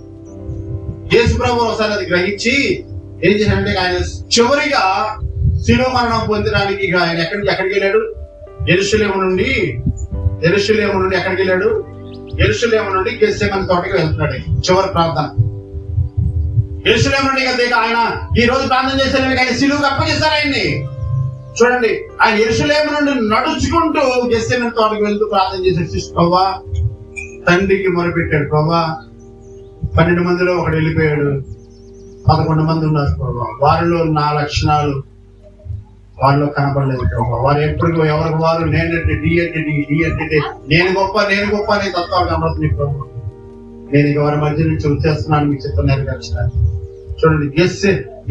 యేసుప్రభు ఒకసారి అది గ్రహించి ఏం చేశాడంటే, ఆయన చివరిగా శిలువ మరణం పొందడానికి ఆయన ఎక్కడికి వెళ్ళాడు? యెరూషలేము నుండి ఎక్కడికి వెళ్ళాడు? యెరూషలేము నుండి గెత్సేమనే తోటకి వెళ్తున్నాడు. చివరి ప్రార్థన యెరూషలేము నుండి. ఆయన ఈ రోజు ప్రార్థన చేశారు, ఆయన శిలువకు అప్పగిస్తారు ఆయన్ని. చూడండి, ఆయన యెరూషలేము నుండి నడుచుకుంటూ గెత్సేమనే తోటకి వెళ్తూ ప్రార్థన చేశాడు. ప్రభువా, తండ్రికి మొరపెట్టాడు. ప్రభువా, 12 మందిలో ఒకడు వెళ్ళిపోయాడు, 11 మంది ఉన్నారు ప్రభావ, వారిలో నా లక్షణాలు వాళ్ళలో కనపడలేదు ప్రభావ. వారు ఎప్పటికీ ఎవరికి వారు నేనంటే నేను గొప్ప అనే తత్వాలు కనబడుతుంది ప్రభావ. నేను ఇక వారి మధ్య నుంచి వచ్చేస్తున్నాను, మీ చిత్తం నెరవేర్చడానికి. చూడండి,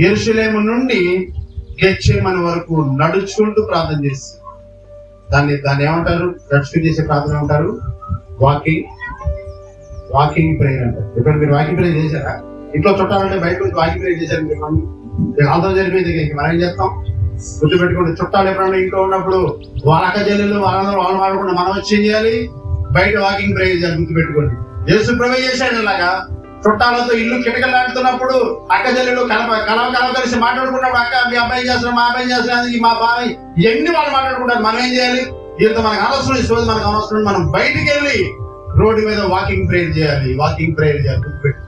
యెరూషలేము నుండి గెత్సేమనే వరకు నడుచుకుంటూ ప్రార్థన చేసి, దాన్ని ఏమంటారు? నడుచుకుని చేసే ప్రార్థన ఏమంటారు? వాకింగ్ ప్రేయర్ అంటారు. ఇప్పుడు మీరు వాకింగ్ ప్రేయర్ చేశారా? ఇంట్లో చుట్టాలంటే బయట నుంచి వాకింగ్ ప్రేయర్ చేశారు మీరు? అందరం జరిపోయింది, మనం ఏం చేస్తాం? గుర్తుపెట్టుకోండి, చుట్టాలు ఎప్పుడన్నా ఇంట్లో ఉన్నప్పుడు వాళ్ళ అక్క చెల్లెలు వాళ్ళందరూ వాళ్ళు మాట్లాడుకుంటే మనం వచ్చి ఏం చేయాలి? బయట వాకింగ్ ప్రేయర్ చేయాలి. గుర్తుపెట్టుకోండి, యేసు ప్రభు చేశాడు ఇలాగా. చుట్టాలతో ఇల్లు కిటకలాడుతున్నప్పుడు అక్క చెల్లెలు కలవ కలిసి మాట్లాడుకున్నప్పుడు, అక్క మీ అబ్బాయి చేస్తున్నాడు, మా అబ్బాయి చేస్తున్నాడు, మా బాబాయ్, ఇవన్నీ వాళ్ళు మాట్లాడుకుంటారు. మనం ఏం చేయాలి? వీళ్ళతో మనకు అనవసరం, ఈ రోజు మనకు అనవసరం, మనం బయటికి వెళ్ళి రోడ్డు మీద వాకింగ్ ప్రేయర్ చేయాలి. గుర్తుపెట్టు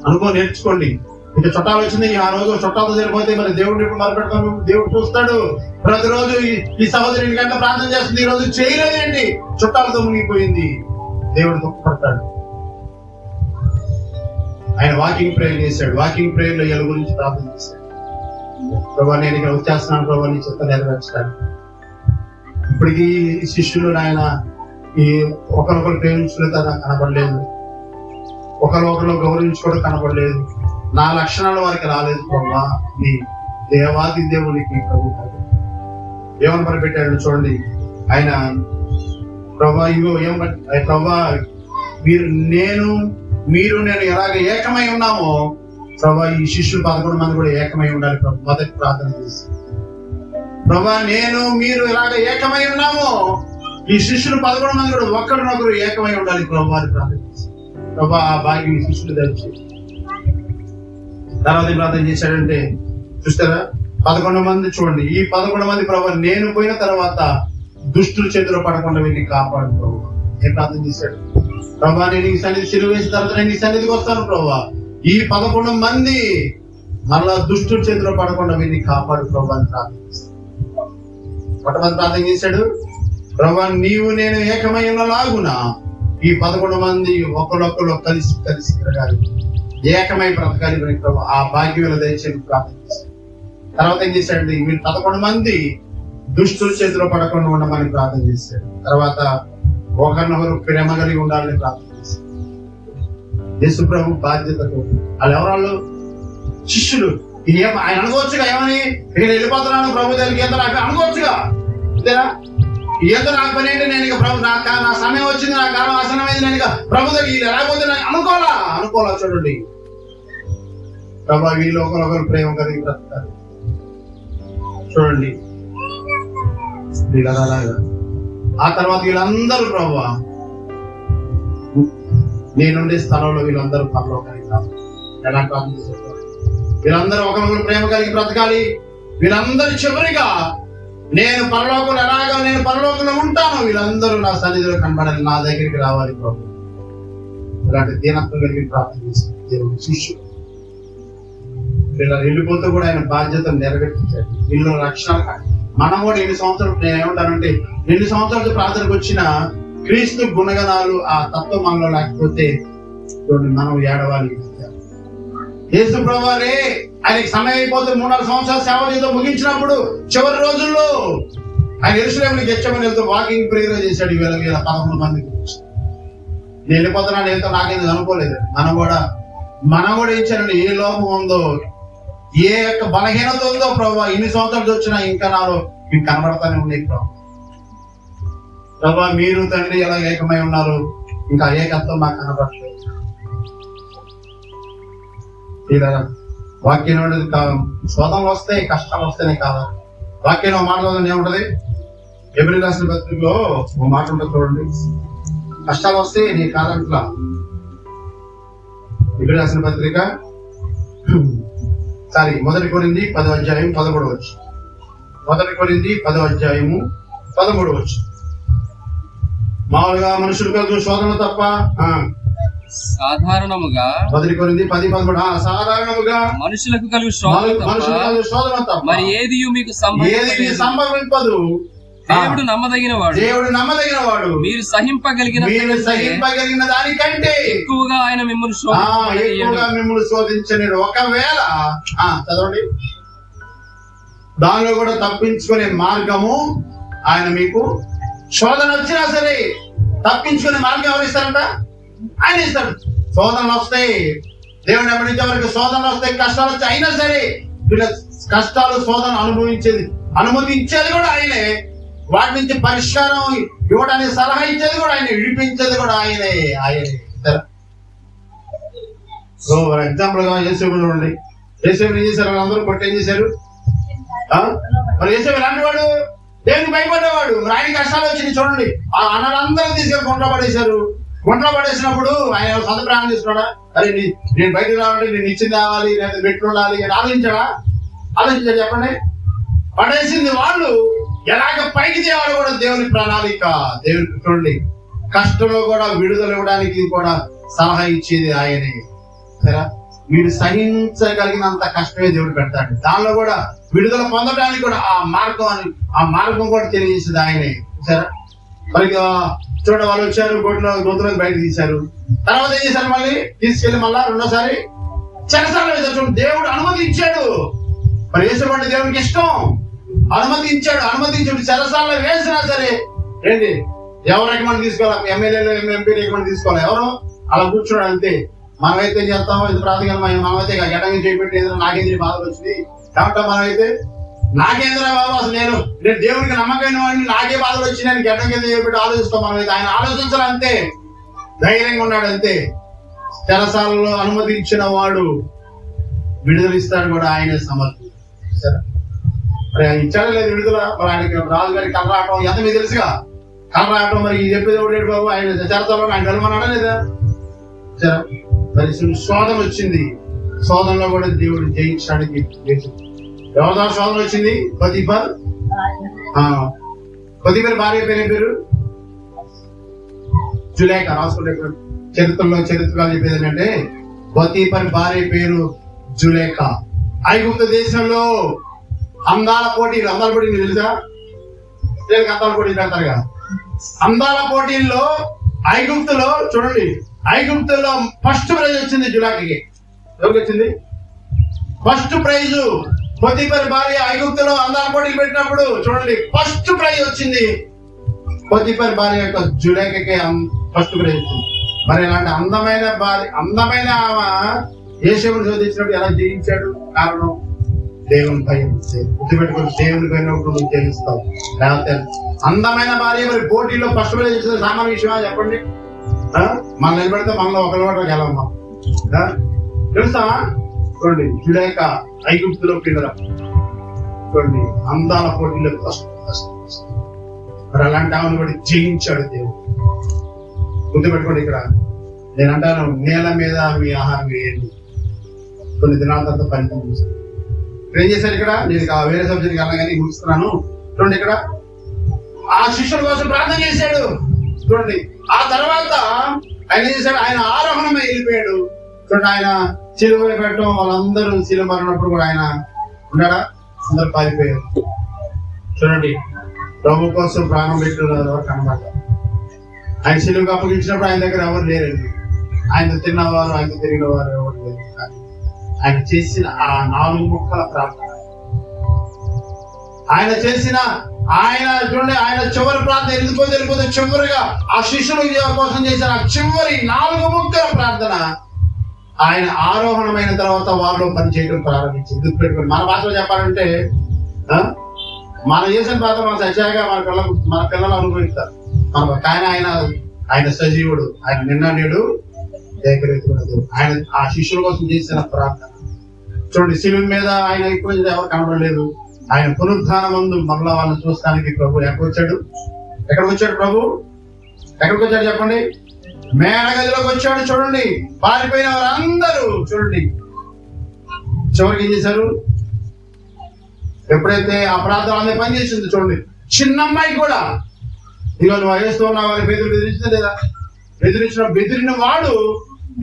అనుకో, నేర్చుకోండి. ఇక చుట్టాలు వచ్చింది, ఆ రోజు చుట్టాలతో జరిగిపోతే మరి దేవుడిని ఎప్పుడు మొదలుపెడతాను? దేవుడు చూస్తాడు. ప్రతిరోజు ఈ సహోదరి గంట ప్రార్థన చేస్తుంది, ఈ రోజు చేయలేదండి, చుట్టాలతో మునిగిపోయింది, దేవుడు దుఃఖపడతాడు. ఆయన వాకింగ్ ప్రేయర్ చేశాడు. వాకింగ్ ప్రేయర్ లో వీళ్ళ గురించి ప్రార్థన చేశాడు. ప్రభా, నేను ఇక్కడ వచ్చేస్తున్నాను ప్రభా, నీ చిత్తం నెరవేర్చడానికి. ఇప్పటికీ శిష్యులు ఆయన ఈ ఒకరికొకరు ప్రేమించుకునే కనపడలేదు, ఒకరికొకరు గౌరవించుకోవడం కనపడలేదు. నా లక్షణాలు వారికి రాలేదు ప్రభా. నీ దేవాది దేవునికి ప్రభు ఏమని పరిపెట్టాడు చూడండి. ఆయన ప్రభా ఇగో ఏమని ప్రభా మీరు నేను ఎలాగ ఏకమై ఉన్నామో ప్రభా ఈ శిష్యులు 11 మంది కూడా ఏకమై ఉండాలి ప్రభు. మొదటి ప్రార్థన చేసి ప్రభా మీరు ఎలాగ ఏకమై ఉన్నామో ఈ శిష్యులు 11 మంది కూడా ఒకరినొకరు ఏకమై ఉండాలి ప్రభు వారి ప్రార్థన చేసి ప్రభా ఆ భాగ్యం ఈ శిష్యులు ధరించి తర్వాత ప్రార్థన చేశాడంటే చూస్తారా 11 మంది చూడండి. ఈ 11 మంది ప్రభా నేను పోయిన తర్వాత దుష్టుల చేతిలో పడకుండా వెళ్ళి కాపాడు ప్రభు. నేను ప్రార్థన చేశాడు ప్రభా. నేను ఈ సన్నిధి సిలువ వేసిన తర్వాత నేను ఈ సన్నిధికి వస్తాను ప్రభా. ఈ 11 మంది మళ్ళా దుష్టుల చేతిలో పడకుండా వెళ్ళి కాపాడు ప్రభు అని ప్రార్థన చేశాడు. మొట్టమొదటి ప్రార్థన చేశాడు ప్రభా నీవు నేను ఏకమై ఉన్నలాగున ఈ 11 మంది ఒకరొకరు కలిసి తిరగాలి, ఏకమై బ్రతకాలి ప్రభు. ఆ భాగ్యం దయచేసి ప్రార్థన చేశాడు. తర్వాత ఏం చేశాడు? మీరు 11 మంది దుష్టుల చేతిలో పడకుండా ఉండమని ప్రార్థన చేశాడు. తర్వాత ఒకరినొకరు ప్రేమ కలిగి ఉండాలని ప్రార్థన చేశాడు. యేసు ప్రభు బాధ్యతతో వాళ్ళు ఎవరాళ్ళు? శిష్యులు. ఆయన అనుకోవచ్చుగా ఏమని, నేను వెళ్ళిపోతున్నాను ప్రభు దగ్గరికి, ఈత నాకు అనుకోవచ్చుగా అంతేనా? ఈత నాకు పని ఏంటి, నేను ఇక ప్రభు నా సమయం వచ్చింది, నా కాలం ఆసనమైంది, నేను ఇక ప్రభు దగ్గర లేకపోతే అనుకోలా. చూడండి ప్రభా వీళ్ళు ఒకరొకరు ప్రేమ కలిగి బ్రతుకుతారు. చూడండి అలాగా. ఆ తర్వాత వీళ్ళందరూ ప్రభా నేనుండే స్థలంలో వీళ్ళందరూ పరలోకానికి రావాలి. ఎలా ప్రార్థన చేశారు? వీళ్ళందరూ ఒకరికొకరు ప్రేమ కలిగి బ్రతకాలి. వీళ్ళందరూ చివరిగా నేను పరలోకంలో ఉంటాను, వీళ్ళందరూ నా సన్నిధిలో కనబడాలి, నా దగ్గరికి రావాలి ప్రభు. ఇలాంటి దీనత్వం కలిగి ప్రార్థన చేశారు దేవుని శిష్యులు. వీళ్ళ వెళ్ళిపోతూ కూడా ఆయన బాధ్యతను నెరవేర్చాడు. వీళ్ళు రక్షణ మనం కూడా ఎన్ని సంవత్సరాలు, నేను ఏమంటానంటే ఎన్ని సంవత్సరాలు ప్రార్థనకు వచ్చిన క్రీస్తు గుణగణాలు ఆ తత్వం మనలో లేకపోతే మనం ఏడవాలి. యేసు ప్రభువారే ఆయనకి సమయం అయిపోతే 3-4 సంవత్సరాలు సేవ జీవితం ముగించినప్పుడు చివరి రోజుల్లో ఆయన యెరూషలేముకి గెత్సేమనీ వెళ్తూ వాకింగ్ ప్రేయర్ చేశాడు. వీళ్ళ 11 మంది గురించి నేను వెళ్ళిపోతున్నాను ఏంటో నాకేందుకు అనుకోలేదు. మనం కూడా ఇచ్చారండి. ఏ లోపం ఉందో, ఏ యొక్క బలహీనత ఉందో ప్రభా ఇన్ని సంవత్సరాలు వచ్చినా ఇంకా నాలో మీకు కనబడతానే ఉన్నాయి ప్రభా. మీరు తండ్రి ఎలా ఏకమై ఉన్నారు, ఇంకా ఏకత్వం నాకు కనబడలేదు. ఇలా వాక్యం శోధనలు వస్తాయి, కష్టాలు వస్తేనే కాదా. వాక్యం మాట్లాడదని ఏముంటది? ఎబ్రీ రాసిన పత్రికలో ఓ మాట ఉంటుంది చూడండి. కష్టాలు వస్తే నీ కాదంట్లా. ఎబ్రీ రాసిన పత్రిక 1 కొరింథీ 10వ అధ్యాయం 13వ వచనం. 1 కొరింథీ 10వ అధ్యాయము 13వ వచనం. మామూలుగా మనుషులు కలిగిన శోధనలు తప్ప సాధారణముగా 1 కొరింథీ 10:13 సాధారణముగా మనుషులకు కలిగి శోధన తప్ప మరి ఏది మీకు సంభవింపదు. దేవుడు నమ్మదగిన వాడు. మీరు సహింపగలిగిన దానికంటే ఎక్కువగా ఆయన మిమ్మల్ని శోధించలేడు. ఒకవేళ చదవండి, దానిలో కూడా తప్పించుకునే మార్గము ఆయన మీకు శోధన వచ్చినా సరే తప్పించుకునే మార్గం ఎవరు ఇస్తారంట? ఆయన ఇస్తాడు. శోధనలు వస్తాయి, దేవుని ఎప్పటి వరకు శోధనలు వస్తాయి, కష్టాలు వస్తాయి. అయినా సరే వీళ్ళ కష్టాలు శోధన అనుమతించేది కూడా ఆయనే. వాటి నుంచి పరిష్కారం ఇవ్వడానికి సలహా ఇచ్చేది కూడా ఆయన, విడిపించేది కూడా ఆయనే. సో ఎగ్జాంపుల్ గా యేసేపు చూడండి. యేసేపు ఏం చేశారు? వాళ్ళందరూ కొట్టి ఏం చేశారు? మరి యేసేపు ఎలాంటి వాడు? దేవునికి భయపడేవాడు. మరి ఆయన కష్టాలు వచ్చింది చూడండి. ఆ అన్నలందరూ తీసుకెళ్ళి గుంట్లో పడేశారు. గుంట్లో పడేసినప్పుడు ఆయన సొంత ప్రాణం తీసుకున్నాడా? అరే నేను బయటకు రావాలంటే నేను ఇచ్చింది కావాలి, లేదా పెట్టుకుని ఉండాలి అని ఆలోచించాడు చెప్పండి. పడేసింది వాళ్ళు ఎలాగ పైకి తేవాలో కూడా దేవుని ప్రణాళిక. దేవునికి చూడండి, కష్టంలో కూడా విడుదల ఇవ్వడానికి కూడా సలహా ఇచ్చేది ఆయనే. సరే, మీరు సహించగలిగినంత కష్టమే దేవుడు పెడతాడు. దానిలో కూడా విడుదల పొందడానికి కూడా ఆ మార్గం కూడా తెలియజేసేది ఆయనే. సరే, మరి చూడ వాళ్ళు వచ్చారు, గోతులకు బయట తీశారు. తర్వాత ఏం చేశారు? మళ్ళీ తీసుకెళ్లి మళ్ళా రెండోసారి చెరసాల వేశారు. దేవుడు అనుమతించాడు. మరి వేసేవాడి దేవునికి ఇష్టం, అనుమతించాడు. చెరసాలలో వేసినా సరే ఏంటి ఎవరు రికమెండ్ తీసుకోవాలి? ఎమ్మెల్యేలు ఎంపీ రికమెండ్ తీసుకోవాలి. ఎవరు అలా కూర్చోడు అంతే. మనమైతే ఏం చేస్తామో ఇది ప్రార్థన, మనమైతే గడ్డంగా చేయబెట్టి నాకేంద్ర బాధలు వచ్చింది కాబట్టి మనమైతే నాకేంద్రా బాబు అసలు నేను దేవుడికి నమ్మకమైన వాడిని, నాకే బాధలు వచ్చి నేను గడ్డం కింద చేయబెట్టి ఆలోచిస్తాం. మనమైతే ఆయన ఆలోచించాలంతే, ధైర్యంగా ఉన్నాడు అంతే. చెరసాలలో అనుమతించిన వాడు విడుదలిస్తాడు కూడా ఆయనే సమర్థుడు. సరే మరి ఆయన ఇచ్చాడా లేదు విడుదల? మరి ఆయనకి రాజు గారి కర్ర రావటం ఎంత మీకు తెలుసుగా, కర్ర రావటం మరి చెప్పేది ఒకటి బాబు, ఆయన చెరసాలలో ఆయన వెళ్ళమన్నాడా లేదా? సరే మరి శోధన వచ్చింది, శోధనలో కూడా దేవుడు జయించడానికి ఎవరిదో శోధన వచ్చింది. పొతీఫర్ భార్య పేరు జులేఖ. రాసుకుంటే చరిత్రగా చెప్పేది ఏంటంటే పొతీఫర్ భార్య పేరు జులేఖ. ఐగుప్తు దేశంలో అందాల పోటీలు తెలుసా? అందాల పోటీలు పెడతారు కదా. అందాల పోటీల్లో ఐగుప్తులో చూడండి, ఐగుప్తులో ఫస్ట్ ప్రైజ్ వచ్చింది జులేఖకి. ఎవరికి వచ్చింది ఫస్ట్ ప్రైజ్? పొతీఫర్ భార్య ఐగుప్తులో అందాల పోటీలు పెట్టినప్పుడు చూడండి ఫస్ట్ ప్రైజ్ వచ్చింది పొతీఫర్ భార్య యొక్క జులేఖకి ఫస్ట్ ప్రైజ్ వచ్చింది. మరి ఇలాంటి అందమైన భార్య, అందమైన యేషవుని శోధించినప్పుడు ఎలా జయించాడు? కారణం దేవుని భయం. గుర్తుపెట్టుకుని దేవుని పోయినప్పుడు నువ్వు తెలుస్తావు. లేకపోతే అందమైన భార్య మరి పోటీలో ఫస్ట్ ప్రైజ్ వచ్చింది సామాన్య విషయమా చెప్పండి? మనం నిలబెడితే మనలో ఒకరి గెలవమ్మా తెలుస్తావా? చూడండి జులేఖ ఐగుప్తులో పిల్లల చూడండి అందాల పోటీలో మరి అలాంటి ఆమెను కూడా జయించాడు దేవుడు. గుర్తుపెట్టుకోండి, ఇక్కడ నేను అంటాను నేల మీద మీ ఆహారం వేయండి, కొన్ని దినాల తర్వాత ఫలితం చూస్తాను. ఇక్కడ ఏం చేశారు? ఇక్కడ నేను వేరే సబ్జెక్ట్కి వెళ్ళగానే ముగిస్తున్నాను. చూడండి ఇక్కడ ఆ శిష్యుల కోసం ప్రార్థన చేశాడు. చూడండి ఆ తర్వాత ఆయన ఏం చేశాడు? ఆయన ఆరోహణమై వెళ్ళిపోయాడు. చూడండి ఆయన సిలువ పెట్టడం, వాళ్ళందరూ సిలువ మరినప్పుడు కూడా ఆయన ఉన్నాడా? అందరూ పారిపోయారు. చూడండి ప్రభు కోసం ప్రాణం పెట్టున్నారు కనబడ్డ. ఆయన సిలువకు అప్పగించినప్పుడు ఆయన దగ్గర ఎవరు లేరండి. ఆయన తిన్నవారు, ఆయన తిరిగిన వారు ఎవరు లేరు. ఆయన చేసిన ఆ 4 ముక్కల ప్రార్థన, ఆయన చేసిన ఆయన చూడండి ఆయన చివరి ప్రార్థన వెళ్ళిపోతే చివరిగా ఆ శిష్యుల కోసం చేసిన ఆ చివరి 4 ముక్కల ప్రార్థన ఆయన ఆరోహణమైన తర్వాత వారిలో పనిచేయడం ప్రారంభించింది. గుర్తుపెట్టుకోండి, మన భాషలో చెప్పాలంటే మనం చేసిన ప్రార్థన మన సత్యాగా మన పిల్లలు అనుభవిస్తారు. కానీ ఆయన సజీవుడు, ఆయన నిన్న నేడు ఏకరీతుడు. ఆయన ఆ శిష్యుల కోసం చేసిన ప్రార్థన చూడండి. శిలువ మీద ఆయన ఇప్పుడు ఎవరు కనబడలేదు. ఆయన పునరుద్ధాన ముందు మళ్ళా వాళ్ళని చూస్తానికి ప్రభు ఎక్కడికి వచ్చాడు? ప్రభు ఎక్కడికి వచ్చాడు చెప్పండి? మేడగదిలోకి వచ్చాడు. చూడండి పారిపోయిన వారందరూ చూడండి చివరికి ఏం చేశారు? ఎప్పుడైతే ఆ ప్రార్థన అనేది పనిచేసింది చూడండి, చిన్న అమ్మాయి కూడా ఇక నువ్వు వేస్తూ ఉన్న వారి బెదిరించిందా లేదా? బెదిరిన వాడు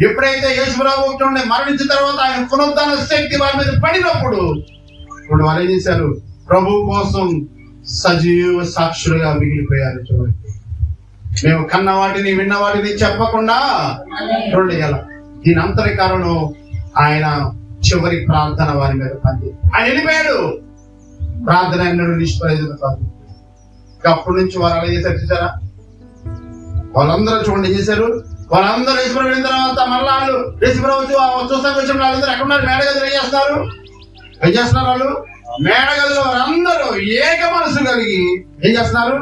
ఎప్పుడైతే యేసుప్రభు చూడండి మరణించిన తర్వాత ఆయన పునరుద్ధాన శక్తి వారి మీద పడినప్పుడు ఇప్పుడు వారు ఏం చేశారు? ప్రభు కోసం సజీవ సాక్షులుగా మిగిలిపోయారు. చూడండి మేము కన్న వాటిని విన్న వాటిని చెప్పకుండా చూడండి ఎలా దీని అంతరి కారణం ఆయన చివరి ప్రార్థన వారి మీద పని. ఆయన వెళ్ళిపోయాడు. ప్రార్థన ఎన్నడూ నిష్ప్రయోజనం కాదు. అప్పటి నుంచి వారు అలా చేశారు. చూసారా? వాళ్ళందరూ చూడండి ఏం చేశారు? వాళ్ళందరూ యేసుప్రభు వెళ్ళిన తర్వాత మళ్ళా వాళ్ళు యేసుప్రభు చూస్తానికి వచ్చిన వాళ్ళందరూ ఎక్కడున్నారు? మేడగదిలో ఏం చేస్తున్నారు? వాళ్ళు మేడగదిలో వారందరూ ఏక మనసు కలిగి ఏం చేస్తున్నారు?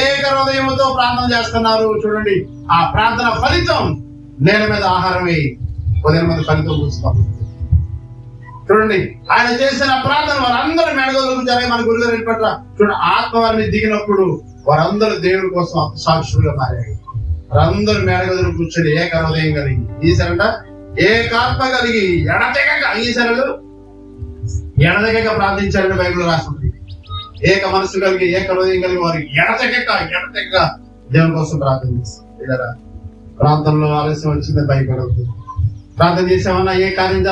ఏక హృదయంతో ప్రార్థన చేస్తున్నారు. చూడండి ఆ ప్రార్థన ఫలితం నేల మీద ఆహారమే ఉదయం మీద ఫలితం చూస్తాం. చూడండి ఆయన చేసిన ప్రార్థన వారందరూ మేడగదులకు జరిగి మన గురుగారు పట్ల చూడండి ఆత్మ వారిని దిగినప్పుడు వారందరూ దేవుడి కోసం సాక్షులుగా మారారు. వారందరూ మేడగదులు కూర్చొని ఏక హృదయం కలిగి ఈసారంట ఏకాత్మ కలిగి ఎడతెగక ప్రార్థించారని బైబిల్ రాస్తుంది. ఏక మనసు కలిగి ఏక హృదయం కలిగి వారికి ఎడతెగక దేవుని కోసం ప్రార్థన చేస్తారు. ప్రార్థనలో ఆలస్యం వచ్చింది భయపడవద్దు. ప్రార్థన చేసామన్నా ఏ కార్యం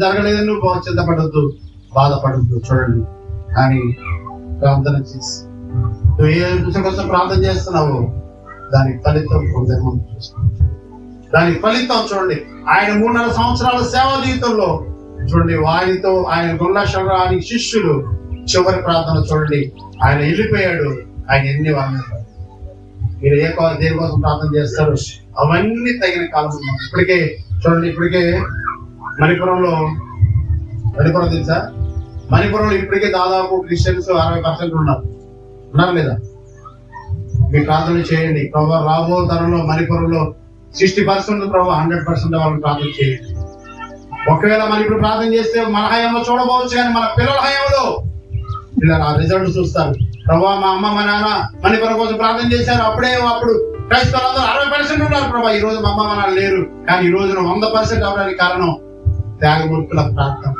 జరగలేదని నువ్వు చింతపడద్దు, బాధపడద్దు. చూడండి కానీ ప్రార్థన చేసి నువ్వు ఏ విషయం కోసం ప్రార్థన చేస్తున్నావు దానికి ఫలితం పొందమని చూస్తున్నావు. దానికి ఫలితం చూడండి ఆయన 3.5 సంవత్సరాల సేవా జీవితంలో చూడండి వారితో ఆయన గుల్లాశరాని శిష్యులు చివరి ప్రార్థన చూడండి ఆయన వెళ్ళిపోయాడు. ఆయన ఎన్ని వాళ్ళ మీరు దేనికోసం ప్రార్థన చేస్తారు అవన్నీ తగిన కాలం. ఇప్పటికే చూడండి, ఇప్పటికే మణిపురం తెలుసా? మణిపురంలో ఇప్పటికే దాదాపు క్రిస్టియన్స్ 60% ఉన్నారు లేదా? మీ ప్రార్థన చేయండి ప్రభావ. రాబో తరంలో మణిపురంలో 60% ప్రభావ 100% వాళ్ళని ప్రార్థన చేయండి. ఒకవేళ మనం ఇప్పుడు ప్రార్థన చేస్తే మన హయాంలో చూడబోవచ్చు, కానీ మన పిల్లల హయాంలో పిల్లలు ఆ రిజల్ట్ చూస్తారు. ప్రభావ మా అమ్మ మా నాన్న మణిపురం కోసం ప్రార్థన చేశారు, అప్పుడు క్రైస్తవులందరూ 60% ఉన్నారు ప్రభావ. ఈ రోజు మా అమ్మ మా నాన్న లేరు, కానీ ఈ రోజున 100% అవడానికి కారణం త్యాగమూర్తుల ప్రార్థన.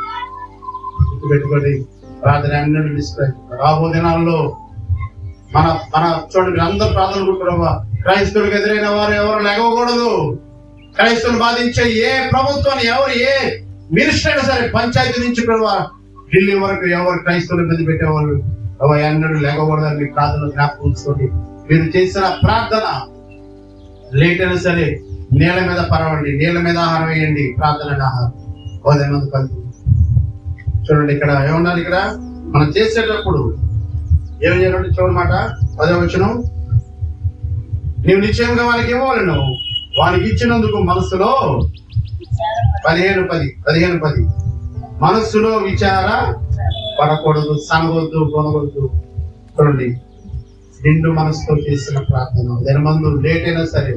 పెట్టుకోండి, ప్రార్థన అన్నింటినీ తీసుకురా. రాబో దినాల్లో మన చూడండి, అందరూ ప్రార్థన ప్రభావ. క్రైస్తవులకు ఎదురైన వారు ఎవరు లెగవకూడదు. క్రైస్తవులు బాధించే ఏ ప్రభుత్వాన్ని ఏ మినిస్టర్ అయినా సరే, పంచాయతీ నుంచి ప్రభావ ఢిల్లీ వరకు ఎవరు క్రైస్తవులు ఇబ్బంది పెట్టేవాళ్ళు ఎన్నడూ లేకూడదని మీ ప్రార్థన జ్ఞాపకం ఉంచుకోండి. మీరు చేసిన ప్రార్థన లేట్ అయినా సరే నీళ్ళ మీద పరవండి, నీళ్ళ మీద ఆహారం వేయండి. ప్రార్థన ఆహారం మంది కలుపు. చూడండి ఇక్కడ ఏమన్నారు, ఇక్కడ మనం చేసేటప్పుడు ఏం చేయాలంటే చూడమాట 10వ వచనం, నీవు నిశ్చయంగా వానికి ఇవ్వవలను, వానికి ఇచ్చినందుకు మనసులో 15:10 మనస్సులో విచార పడకూడదు, సనగొద్దు, కొనగొద్దు. చూడండి, నిండు మనసుతో చేసిన ప్రార్థన దినమందు లేట్ అయినా సరే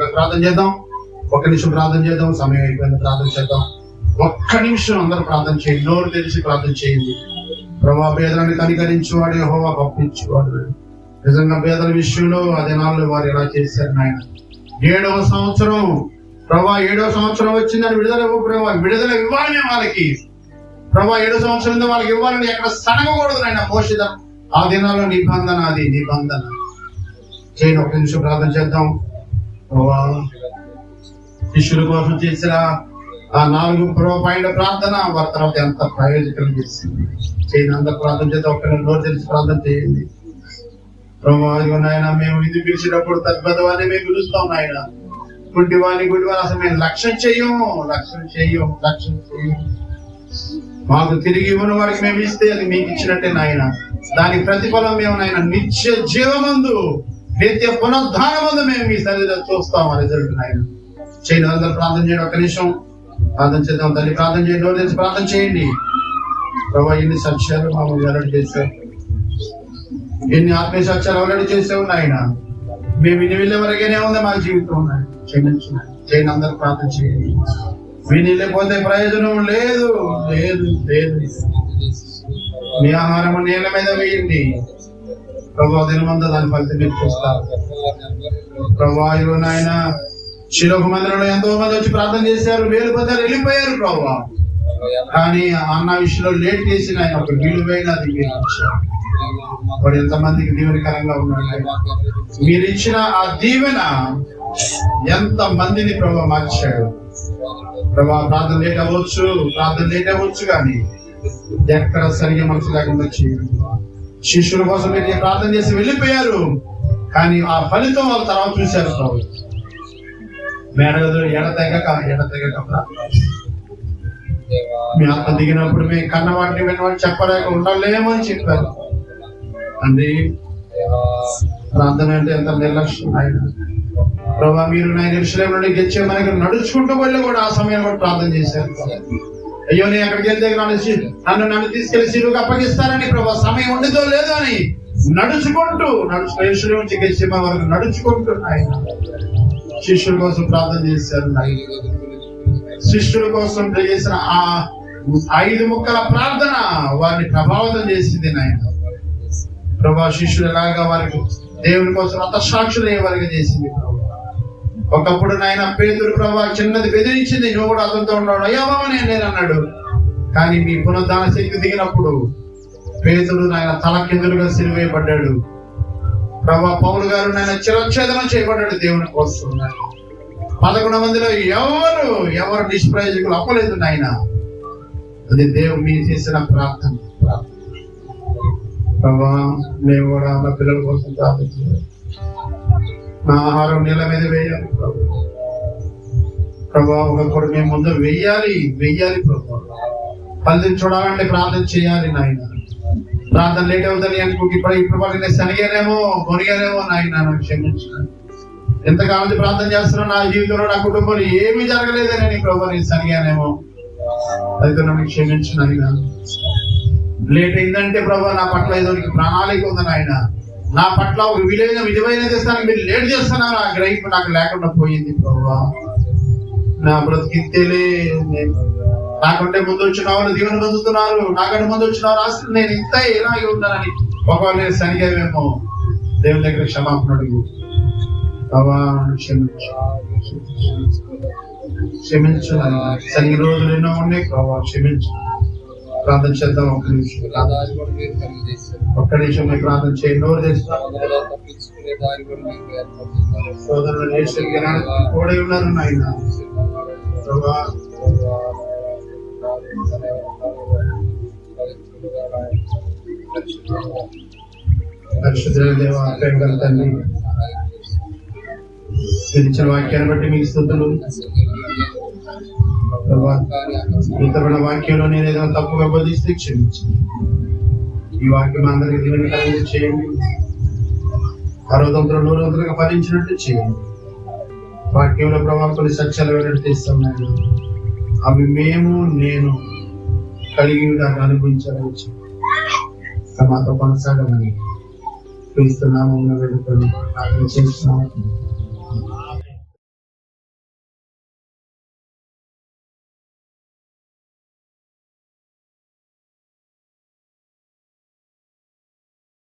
ప్రార్థన చేద్దాం. 1 నిమిషం ప్రార్థన చేద్దాం. సమయం అయిపోయింది, ప్రార్థన చేద్దాం. 1 నిమిషం అందరూ ప్రార్థన చేయండి, నోరు తెరిచి ప్రార్థన చేయండి. ప్రభా పేదలను కనికరించేవాడు యెహోవా పంపించేవాడు. నిజంగా పేదల విషయంలో ఆ దినాల్లో వారు ఎలా చేశారు నాయన. 7వ సంవత్సరం ప్రభా, 7వ సంవత్సరం వచ్చిందని విడుదల విడుదల ఇవ్వాలి వాళ్ళకి ప్రభా. 7వ సంవత్సరం వాళ్ళకి ఇవ్వాలని ఎక్కడ సనగకూడదు నాయన. పోషిత ఆ దినాల్లో నిబంధన, అది నిబంధన చేయని. 1 నిమిషం ప్రార్థన చేద్దాం. ప్రభా శిష్యుల కోసం చేసిన ఆ 4 పాయింట్ల ప్రార్థన వారి తర్వాత ఎంత ప్రయోజకరం చేసింది. చేయని అందరు ప్రార్థన చేద్దాం. 1 నోరు తెలిసి ప్రార్థన చేయండి. ప్రభా నాయన, మేము ఇది పిలిచినప్పుడు తద్భుతవాన్ని మేము పిలుస్తాం నాయన. గుడ్డివాణి అసలు మేము లక్ష్యం చెయ్యము. మాకు తిరిగి ఇవ్వని వాడికి మేము ఇస్తే అది మీకు ఇచ్చినట్టే నాయన. దాని ప్రతిఫలం మేము నాయన నిత్య జీవమందు, నిత్య పునరుద్ధానమందు మేము మీ శరీరం చూస్తాం. రిజల్ట్ నాయన చేయండి. అందరూ ప్రార్థన చేయండి. 1 నిమిషం ప్రార్థన చేద్దాం. తల్లి ప్రార్థన చేయండి, నోరు తెరిచి ప్రార్థన చేయండి. ప్రభా ఎన్ని సత్యాలు మాకు వెల్లడి చేశావు, ఎన్ని ఆత్మీయ సత్యాలు వెల్లడి చేసావు నాయన. మేము విని వెళ్ళే వరకేనే ఉంది మా జీవితం. చేయండి, అందరూ ప్రార్థన చేయండి. విని లేకపోతే ప్రయోజనం లేదు. మీ ఆహారము నీళ్ళ మీద వేయండి ప్రభా. దినమంతా దాని ఫలితం మీరు చూస్తారు ప్రభా. నాయన శిలోక మందిరంలో ఎంతో మంది వచ్చి ప్రార్థన చేశారు, వేలు పొందారు, వెళ్ళిపోయారు ప్రభా. కానీ అన్న విషయంలో లేట్ చేసిన ఆయన ఒక విలువైనది మీరు ఇచ్చారు. వాడు ఎంతమందికి దీవెనకరంగా ఉన్నాడు. మీరు ఇచ్చిన ఆ దీవెన ఎంత మందిని ప్రభా మార్చాడు ప్రభా. ప్రార్థన లేట్ అవ్వచ్చు కానీ ఎక్కడ సరిగా మనసు లేకుండా చేయండి. శిష్యుల కోసం మీరు ప్రార్థన చేసి వెళ్ళిపోయారు, కానీ ఆ ఫలితం వాళ్ళ తర్వాత చూశారు ప్రభు. మేడగదులు ఎడతెగక మీ ఆత్మ దిగినప్పుడు మీ కన్నవాటిని విన్నవాడిని చెప్పలేక ఉండలేమో అని చెప్పారు. అండి ప్రార్థన అంటే ఎంత నిర్లక్ష్యం ఆయన ప్రభా. మీరు నా నిర్శయం నుండి గెలిచే మనకి నడుచుకుంటూ వెళ్ళి కూడా ఆ సమయం కూడా ప్రార్థన చేశారు. అయ్యో నేను అక్కడికి వెళ్తే నన్ను తీసుకెళ్లి శిలువకు అప్పగిస్తారని ప్రభా. సమయం ఉండదో లేదో అని నడుచుకుంటూ నిర్శయం నుంచి గెలిచే వరకు నడుచుకుంటూ ఆయన శిష్యుల కోసం ప్రార్థన చేశారు. శిష్యుల కోసం చేసిన ఆ 5 ముక్కల ప్రార్థన వారిని ప్రభావితం చేసింది నాయన ప్రభా. శిష్యులు ఎలాగా వారికి దేవుని కోసం హతసాక్షులు అయ్యే వారికి చేసింది ప్రభా. ఒకప్పుడు నాయన పేతురు ప్రభా చిన్నది బెదిరించింది, నువ్వు కూడా అతనితో ఉన్నాడు, అయ్యామని నేను అన్నాడు. కానీ మీ పునరుద్ధాన శక్తి దిగినప్పుడు పేతురు నాయన తల కిందులుగా సిలువేయబడ్డాడు ప్రభా. పౌలు గారు నాయన చిరచ్ఛేదనం చేయబడ్డాడు దేవుని కోసం. 11 మందిలో ఎవరు నిష్ప్రయోజకులు అప్పలేదు నాయన. అది దేవుడు మీరు చేసిన ప్రార్థన ప్రభా. మేము కూడా మా పిల్లల కోసం ప్రార్థించాలి. నా ఆహారం నీళ్ళ మీద వేయాలి ప్రభా. ఒకప్పుడు మేము ముందు వెయ్యాలి ప్రభా. ఫలితం చూడాలంటే ప్రార్థన చేయాలి నాయన. ప్రార్థన లేట్ అవుతుంది అనుకో ఇప్పుడు పడిన శనిగానేమో కొనిగానేమో నాయన నన్ను క్షమించిన. ఎంతకాలం ప్రార్థన చేస్తున్నావు నా జీవితంలో నా కుటుంబంలో ఏమీ జరగలేదని నేను ప్రభు నేను శనిగానేమో అయితే నన్ను క్షమించిన ఆయన. లేట్ అయిందంటే ప్రభు నా పట్ల ఏదో ప్రణాళిక ఉందని ఆయన నా పట్ల ఒక విలువైన చేస్తానికి మీరు లేట్ చేస్తున్నారు. ఆ గ్రహింపు నాకు లేకుండా పోయింది ప్రభు. నా బ్రతికితేలే నాకంటే ముందు వచ్చిన వాళ్ళు దీవెన పొందుతున్నారు, నాకంటే ముందు వచ్చిన వారు అసలు నేను ఇంత ఇలాగే ఉన్నానని ఒకవేళ నేను సరిగామేమో దేవుని దగ్గర క్షమాపణ అడుగు. ప్రభా క్షమించు. సరి రోజులు ఎన్నో ఉన్నాయి ప్రభా, క్షమించు. ప్రార్థన చేద్దాం. ఒక్క నిమిషం ప్రార్థన చేయండి. నోరు చేస్తాం సోదరులు కూడా ఉన్నారు నాయన. పరిశుద్ధుల దేవా, ప్రేమగల తండ్రి, ఇచ్చిన వాక్యాన్ని బట్టి మీకు స్తుతులు. ఇతరుల వాక్యంలో నేను ఏదైనా తప్పుగా బోధిస్తే క్షమించండి. ఈ వాక్యం అందరికీ దీవెనకరంగా చేయండి. 60 100 ఫలించినట్టు చేయండి. వాక్యంలో ప్రభావం కొన్ని సత్యాలు తీస్తున్నాను. అవి మేము నేను కలిగి దాన్ని అనుభవించవచ్చు. మాతో కొనసాగమని క్రీస్తు నామమున వేడుకొని ప్రార్థన చేస్తున్నాము.